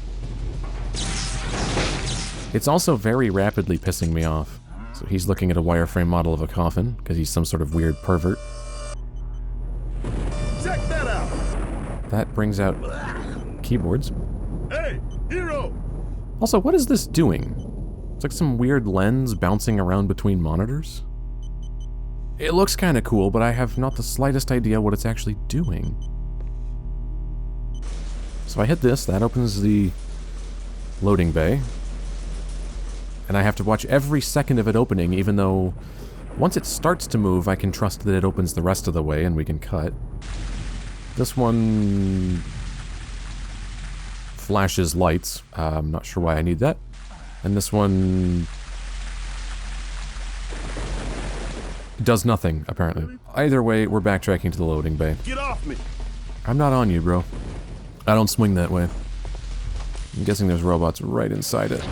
it's also very rapidly pissing me off. So he's looking at a wireframe model of a coffin, because he's some sort of weird pervert. Check that out! That brings out keyboards. Hey, hero! Also, what is this doing? It's like some weird lens bouncing around between monitors. It looks kind of cool, but I have not the slightest idea what it's actually doing. So I hit this, that opens the loading bay. And I have to watch every second of it opening, even though once it starts to move, I can trust that it opens the rest of the way and we can cut. This one flashes lights. I'm not sure why I need that. And this one does nothing, apparently. Either way, we're backtracking to the loading bay. Get off me! I'm not on you, bro. I don't swing that way. I'm guessing there's robots right inside it.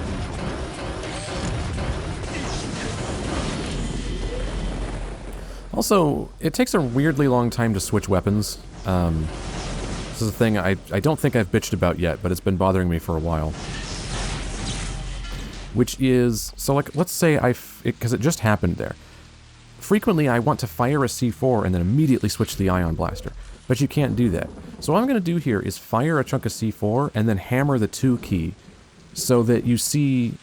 Also, it takes a weirdly long time to switch weapons. This is a thing I don't think I've bitched about yet, but it's been bothering me for a while. Which is, so like, let's say because it just happened there. Frequently, I want to fire a C4 and then immediately switch to the ion blaster, but you can't do that. So what I'm going to do here is fire a chunk of C4 and then hammer the 2 key so that you see,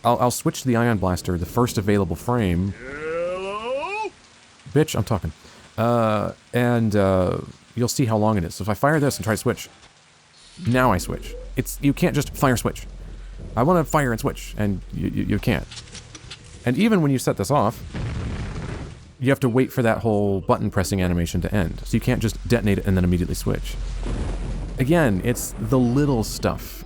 I'll switch to the ion blaster, the first available frame. Hello? Bitch, I'm talking. You'll see how long it is. So if I fire this and try to switch, now I switch. You can't just fire switch. I want to fire and switch, and you can't. And even when you set this off, you have to wait for that whole button pressing animation to end. So you can't just detonate it and then immediately switch. Again, it's the little stuff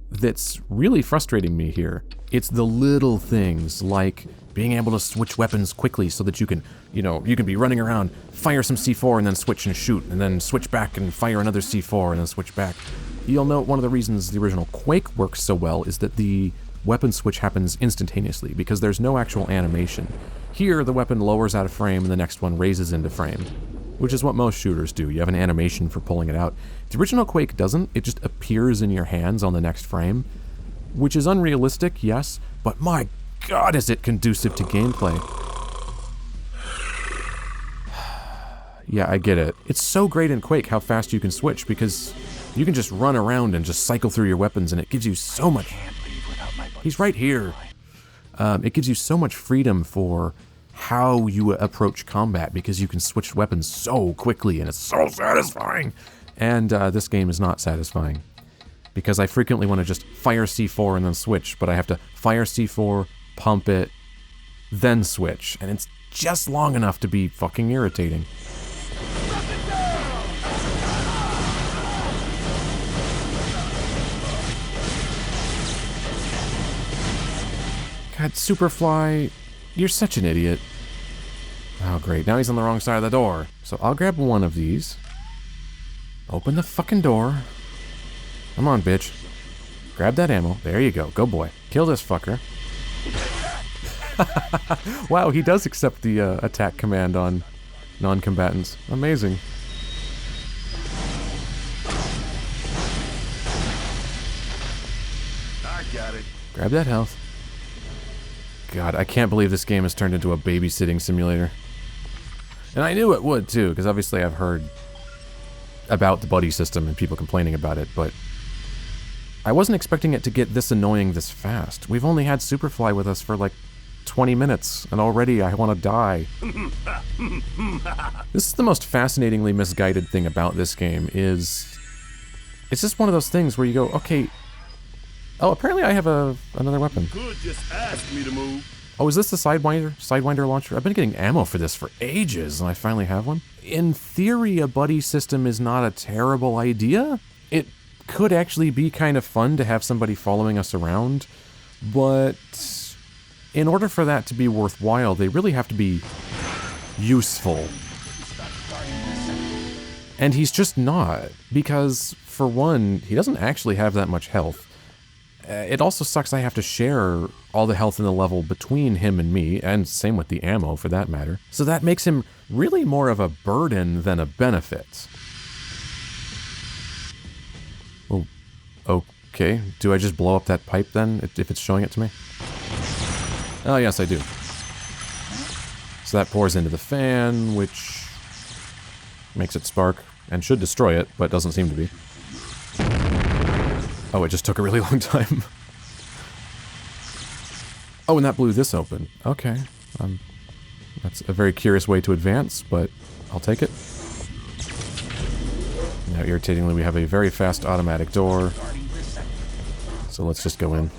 that's really frustrating me here. It's the little things like being able to switch weapons quickly so that you can be running around, fire some C4 and then switch and shoot, and then switch back and fire another C4 and then switch back. You'll note one of the reasons the original Quake works so well is that the weapon switch happens instantaneously because there's no actual animation. Here, the weapon lowers out of frame and the next one raises into frame, which is what most shooters do. You have an animation for pulling it out. The original Quake doesn't. It just appears in your hands on the next frame, which is unrealistic, yes, but my God, is it conducive to gameplay. Yeah, I get it. It's so great in Quake how fast you can switch because you can just run around and just cycle through your weapons and it gives you so much... He's right here. It gives you so much freedom for how you approach combat because you can switch weapons so quickly and it's so satisfying. And this game is not satisfying because I frequently want to just fire C4 and then switch, but I have to fire C4, pump it, then switch, and it's just long enough to be fucking irritating. God, Superfly, you're such an idiot. Oh great, now he's on the wrong side of the door. So I'll grab one of these. Open the fucking door. Come on, bitch. Grab that ammo. There you go. Go boy. Kill this fucker. Wow, he does accept the attack command on non-combatants. Amazing. I got it. Grab that health. God, I can't believe this game has turned into a babysitting simulator. And I knew it would too, because obviously I've heard about the buddy system and people complaining about it, but I wasn't expecting it to get this annoying this fast. We've only had Superfly with us for like 20 minutes, and already I want to die. This is the most fascinatingly misguided thing about this game is... It's just one of those things where you go, okay... Oh, apparently I have another weapon. Could just ask me to move. Oh, is this the Sidewinder launcher? I've been getting ammo for this for ages, and I finally have one. In theory, a buddy system is not a terrible idea. It could actually be kind of fun to have somebody following us around, but in order for that to be worthwhile, they really have to be useful. And he's just not, because for one, he doesn't actually have that much health. It also sucks I have to share all the health in the level between him and me, and same with the ammo for that matter. So that makes him really more of a burden than a benefit. Well, okay. Do I just blow up that pipe then, if it's showing it to me? Oh yes, I do. So that pours into the fan, which makes it spark, and should destroy it, but doesn't seem to be. Oh, it just took a really long time. Oh, and that blew this open. Okay. That's a very curious way to advance, but I'll take it. Now, irritatingly, we have a very fast automatic door. So let's just go in.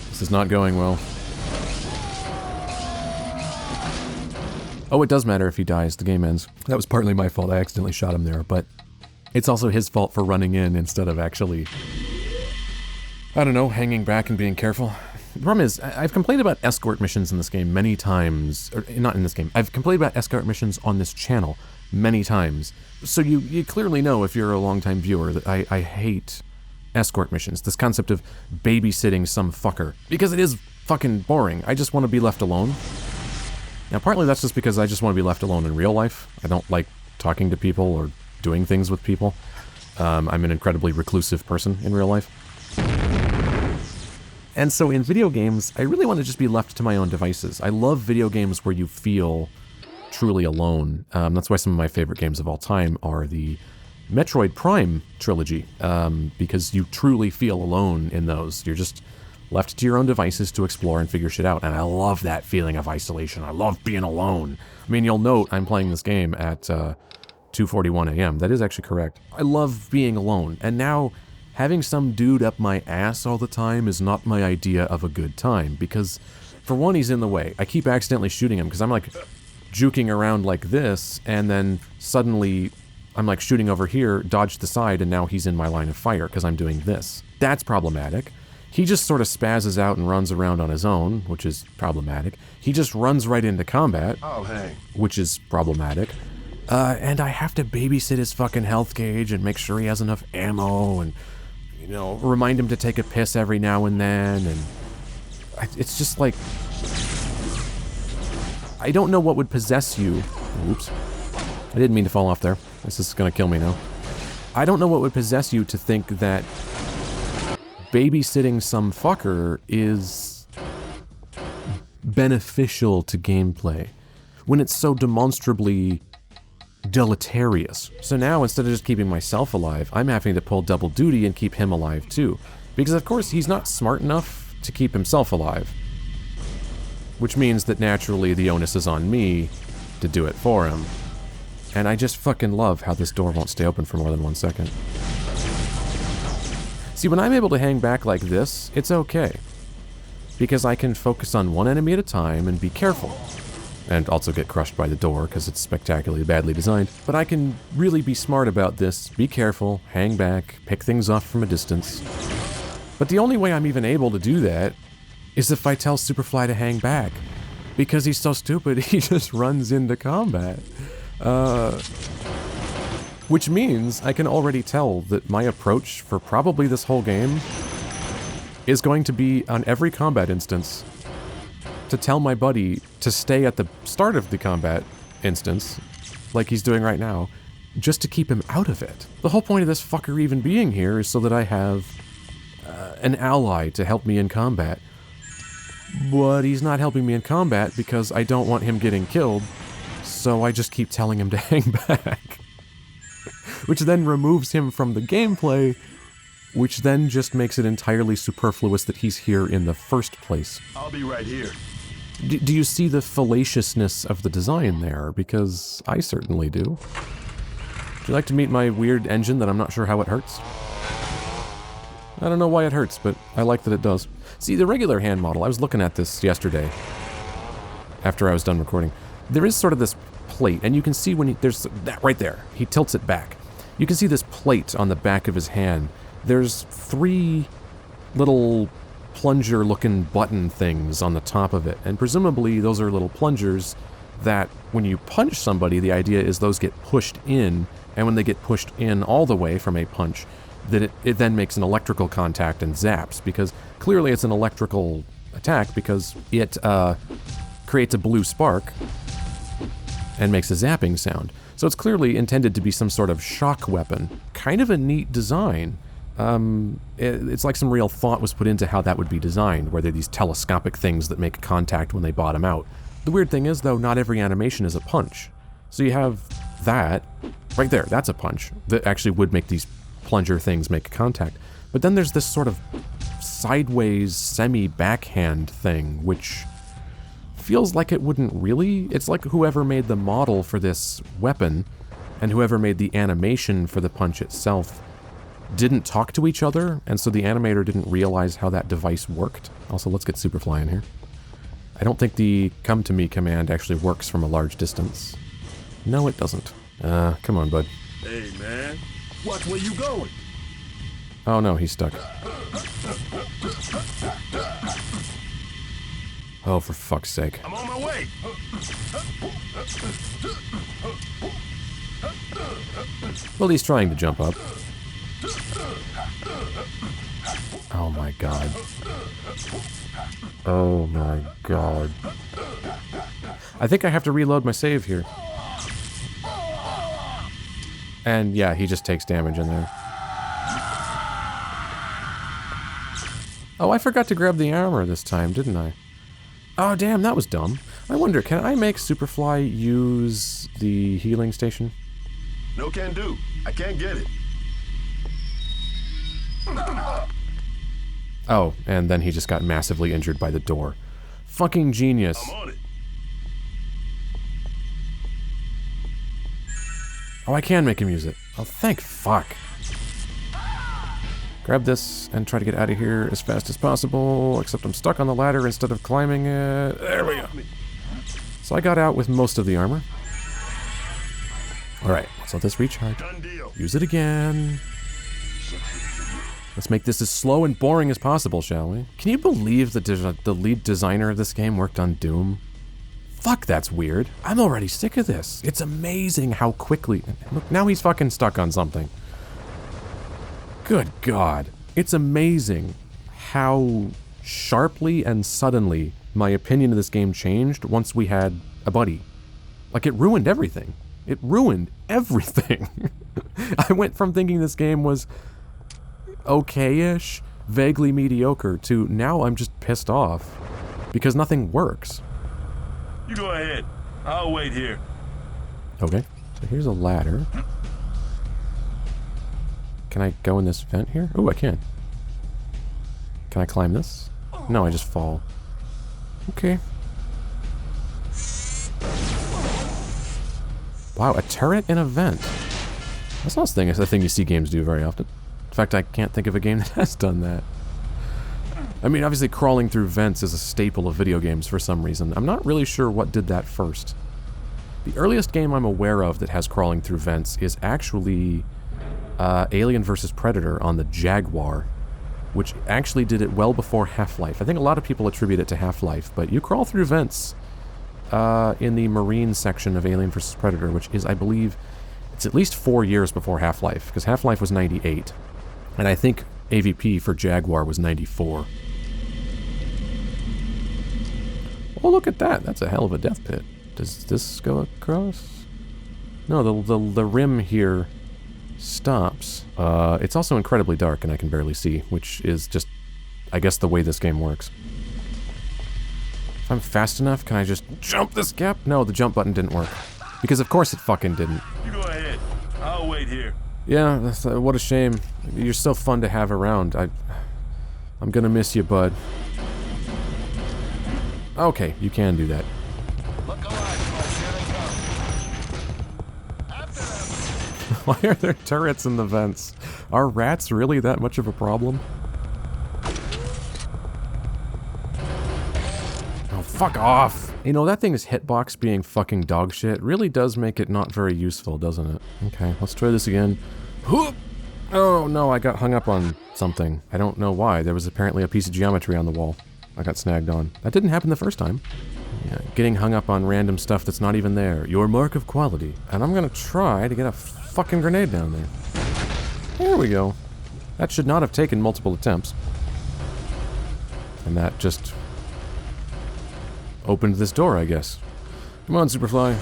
This is not going well. Oh, it does matter if he dies. The game ends. That was partly my fault. I accidentally shot him there, but it's also his fault for running in instead of actually, I don't know, hanging back and being careful. The problem is, I've complained about escort missions in this game many times. Or, not in this game. I've complained about escort missions on this channel many times. So you clearly know, if you're a longtime viewer, that I hate escort missions. This concept of babysitting some fucker. Because it is fucking boring. I just want to be left alone. Now, partly that's just because I just want to be left alone in real life. I don't like talking to people or doing things with people. I'm an incredibly reclusive person in real life. And so in video games, I really want to just be left to my own devices. I love video games where you feel truly alone. That's why some of my favorite games of all time are the Metroid Prime trilogy, because you truly feel alone in those. You're just left to your own devices to explore and figure shit out, and I love that feeling of isolation. I love being alone. I mean, you'll note I'm playing this game at 2:41 a.m. That is actually correct. I love being alone, and now having some dude up my ass all the time is not my idea of a good time, because for one, he's in the way. I keep accidentally shooting him because I'm like juking around like this, and then suddenly I'm like shooting over here, dodge the side, and now he's in my line of fire because I'm doing this. That's problematic. He just sort of spazzes out and runs around on his own, which is problematic. He just runs right into combat, which is problematic. And I have to babysit his fucking health gauge and make sure he has enough ammo and, you know, remind him to take a piss every now and then. And it's just like, I don't know what would possess you. Oops. I didn't mean to fall off there. This is gonna kill me now. I don't know what would possess you to think that babysitting some fucker is beneficial to gameplay when it's so demonstrably deleterious. So now, instead of just keeping myself alive, I'm having to pull double duty and keep him alive too. Because of course he's not smart enough to keep himself alive. Which means that naturally the onus is on me to do it for him. And I just fucking love how this door won't stay open for more than 1 second. See, when I'm able to hang back like this, it's okay. Because I can focus on one enemy at a time and be careful. And also get crushed by the door because it's spectacularly badly designed. But I can really be smart about this, be careful, hang back, pick things off from a distance. But the only way I'm even able to do that is if I tell Superfly to hang back. Because he's so stupid, he just runs into combat. Which means I can already tell that my approach for probably this whole game is going to be, on every combat instance, to tell my buddy to stay at the start of the combat instance, like he's doing right now, just to keep him out of it. The whole point of this fucker even being here is so that I have an ally to help me in combat. But he's not helping me in combat because I don't want him getting killed, so I just keep telling him to hang back. Which then removes him from the gameplay, which then just makes it entirely superfluous that he's here in the first place. I'll be right here. Do you see the fallaciousness of the design there? Because I certainly do. Would you like to meet my weird engine that I'm not sure how it hurts? I don't know why it hurts, but I like that it does. See, the regular hand model, I was looking at this yesterday, after I was done recording. There is sort of this plate, and you can see when there's that right there. He tilts it back. You can see this plate on the back of his hand. There's 3 little plunger-looking button things on the top of it, and presumably those are little plungers that when you punch somebody, the idea is those get pushed in, and when they get pushed in all the way from a punch, that it then makes an electrical contact and zaps, because clearly it's an electrical attack because it creates a blue spark and makes a zapping sound. So it's clearly intended to be some sort of shock weapon. Kind of a neat design. It's like some real thought was put into how that would be designed, where they're these telescopic things that make contact when they bottom out. The weird thing is, though, not every animation is a punch. So you have that, Right there, that's a punch that actually would make these plunger things make contact. But then there's this sort of sideways semi-backhand thing, which feels like it wouldn't really. It's like whoever made the model for this weapon and whoever made the animation for the punch itself didn't talk to each other, and so the animator didn't realize how that device worked. Also, let's get Superfly in here. I don't think the come to me command actually works from a large distance. No, it doesn't. Come on, bud. Hey, man. Watch where you going. Oh no, he's stuck. Oh, for fuck's sake. I'm on my way. Well, he's trying to jump up. Oh my god. Oh my god. I think I have to reload my save here. And yeah, he just takes damage in there. Oh, I forgot to grab the armor this time, didn't I? Oh, damn, that was dumb. I wonder, can I make Superfly use the healing station? No can do. I can't get it. Oh, and then he just got massively injured by the door. Fucking genius. I'm on it. Oh, I can make him use it. Oh, thank fuck. Grab this and try to get out of here as fast as possible, except I'm stuck on the ladder instead of climbing it. There we go. So I got out with most of the armor. Alright, let's let this recharge. Use it again. Let's make this as slow and boring as possible, shall we? Can you believe that the lead designer of this game worked on Doom? Fuck, that's weird. I'm already sick of this. It's amazing how quickly... Look, now he's fucking stuck on something. Good God. It's amazing how sharply and suddenly my opinion of this game changed once we had a buddy. Like, it ruined everything. It ruined everything. I went from thinking this game was okay-ish, vaguely mediocre, to now I'm just pissed off because nothing works. You go ahead. I'll wait here. Okay, so here's a ladder. Can I go in this vent here? Oh, I can. Can I climb this? No, I just fall. Okay. Wow, a turret in a vent. That's not a thing you see games do very often. In fact, I can't think of a game that has done that. I mean, obviously crawling through vents is a staple of video games for some reason. I'm not really sure what did that first. The earliest game I'm aware of that has crawling through vents is actually Alien vs. Predator on the Jaguar, which actually did it well before Half-Life. I think a lot of people attribute it to Half-Life, but you crawl through vents in the Marine section of Alien vs. Predator, which is, I believe, it's at least 4 years before Half-Life, because Half-Life was 98, and I think AVP for Jaguar was 94. Oh, look at that. That's a hell of a death pit. Does this go across? No, the rim here stops. It's also incredibly dark and I can barely see, which is just, I guess, the way this game works. If I'm fast enough, can I just jump this gap? No, the jump button didn't work. Because of course it fucking didn't. You go ahead. I'll wait here. Yeah, that's, what a shame. You're so fun to have around. I'm gonna miss you, bud. Okay, you can do that. Look alive, folks. Here they come. After them. Why are there turrets in the vents? Are rats really that much of a problem? Oh, fuck off! You know, that thing's hitbox being fucking dog shit really does make it not very useful, doesn't it? Okay, let's try this again. Whoop! Oh no, I got hung up on something. I don't know why. There was apparently a piece of geometry on the wall I got snagged on. That didn't happen the first time. Yeah, getting hung up on random stuff that's not even there. Your mark of quality. And I'm gonna try to get a fucking grenade down there. There we go. That should not have taken multiple attempts. And that just opened this door, I guess. Come on, Superfly.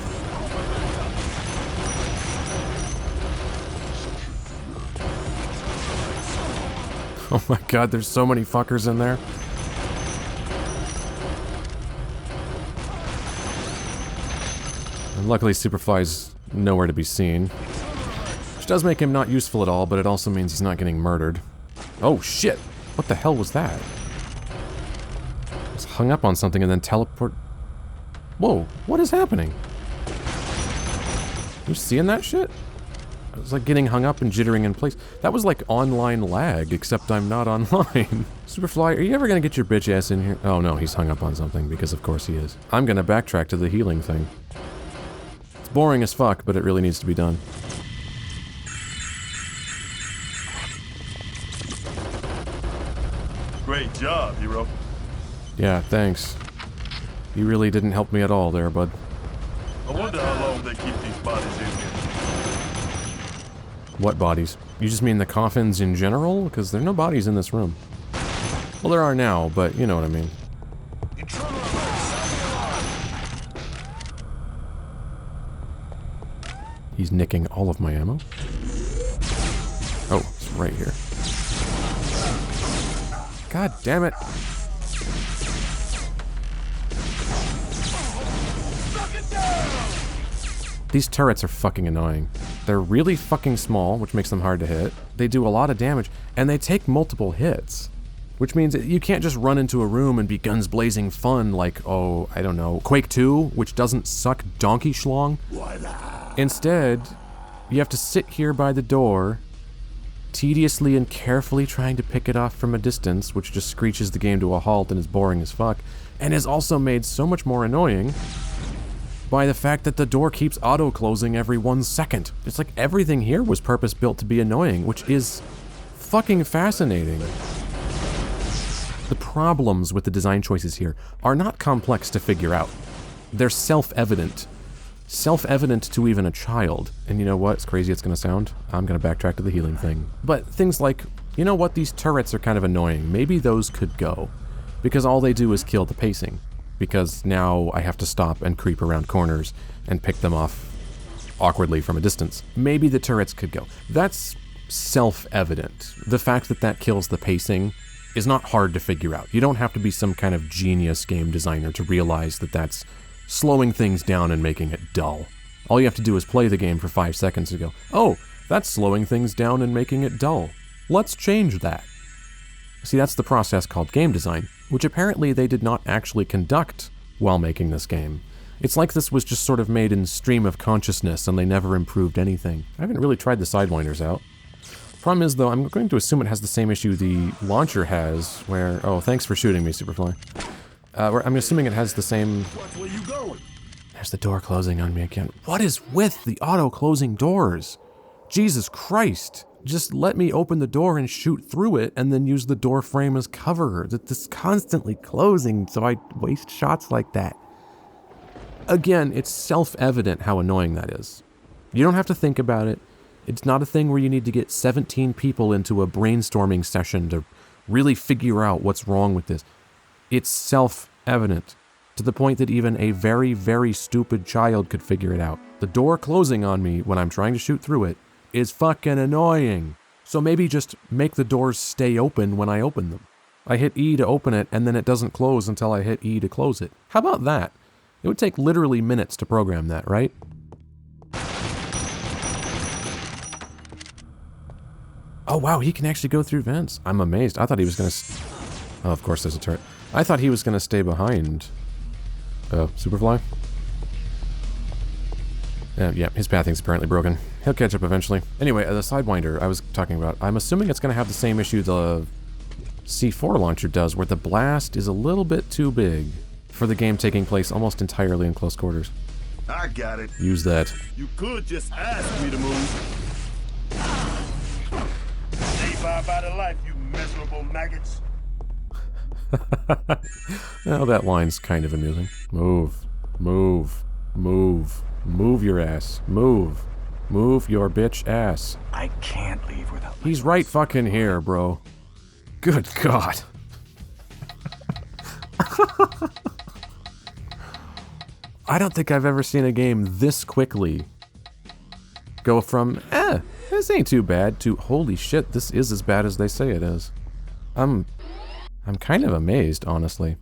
Oh my god, there's so many fuckers in there. And luckily Superfly's nowhere to be seen. does make him not useful at all, but it also means he's not getting murdered. Oh shit! What the hell was that? It's hung up on something and then teleport... Whoa, what is happening? You seeing that shit? It was like getting hung up and jittering in place. That was like online lag, except I'm not online. Superfly, are you ever gonna get your bitch ass in here? Oh no, he's hung up on something, because of course he is. I'm gonna backtrack to the healing thing. It's boring as fuck, but it really needs to be done. Great job, hero. Yeah, thanks. You really didn't help me at all there, bud. I wonder how long they keep these bodies in here. What bodies? You just mean the coffins in general? Because there are no bodies in this room. Well, there are now, but you know what I mean. He's nicking all of my ammo. Oh, it's right here. God damn it. These turrets are fucking annoying. They're really fucking small, which makes them hard to hit. They do a lot of damage, and they take multiple hits. Which means that you can't just run into a room and be guns blazing fun like, oh, I don't know, Quake 2, which doesn't suck donkey schlong. Instead, you have to sit here by the door, tediously and carefully trying to pick it off from a distance, which just screeches the game to a halt and is boring as fuck, and is also made so much more annoying by the fact that the door keeps auto-closing every 1 second. It's like everything here was purpose-built to be annoying, which is fucking fascinating. The problems with the design choices here are not complex to figure out. They're self-evident. Self-evident to even a child. And you know what? As crazy it's gonna sound, I'm gonna backtrack to the healing thing. But things like, you know what? These turrets are kind of annoying. Maybe those could go. Because all they do is kill the pacing. Because now I have to stop and creep around corners and pick them off awkwardly from a distance. Maybe the turrets could go. That's self-evident. The fact that that kills the pacing is not hard to figure out. You don't have to be some kind of genius game designer to realize that that's slowing things down and making it dull. All you have to do is play the game for 5 seconds and go, oh, that's slowing things down and making it dull. Let's change that. See, that's the process called game design, which apparently they did not actually conduct while making this game. It's like this was just sort of made in stream of consciousness and they never improved anything. I haven't really tried the Sidewinders out. Problem is, though, I'm going to assume it has the same issue the launcher has, where... Oh, thanks for shooting me, Superfly. I'm assuming it has the same... Where you going? There's the door closing on me again. What is with the auto-closing doors? Jesus Christ. Just let me open the door and shoot through it, and then use the door frame as cover. It's constantly closing, so I waste shots like that. Again, it's self-evident how annoying that is. You don't have to think about it. It's not a thing where you need to get 17 people into a brainstorming session to really figure out what's wrong with this. It's self-evident, to the point that even a very, very stupid child could figure it out. The door closing on me when I'm trying to shoot through it is fucking annoying. So maybe just make the doors stay open when I open them. I hit E to open it, and then it doesn't close until I hit E to close it. How about that? It would take literally minutes to program that, right? Oh wow, he can actually go through vents. I'm amazed. I thought he was gonna... Oh, of course there's a turret. I thought he was gonna stay behind. Superfly? Yeah, his pathing's apparently broken. He'll catch up eventually. Anyway, the Sidewinder I was talking about, I'm assuming it's gonna have the same issue the C4 launcher does, where the blast is a little bit too big for the game taking place almost entirely in close quarters. I got it. Use that. You could just ask me to move. Stay by the life, you miserable maggots. Well, that line's kind of amusing. Move. Move. Move. Move your ass. Move. Move your bitch ass. I can't leave without... He's right fucking here, bro. Good God. I don't think I've ever seen a game this quickly go from, this ain't too bad, to, holy shit, this is as bad as they say it is. I'm kind of amazed, honestly.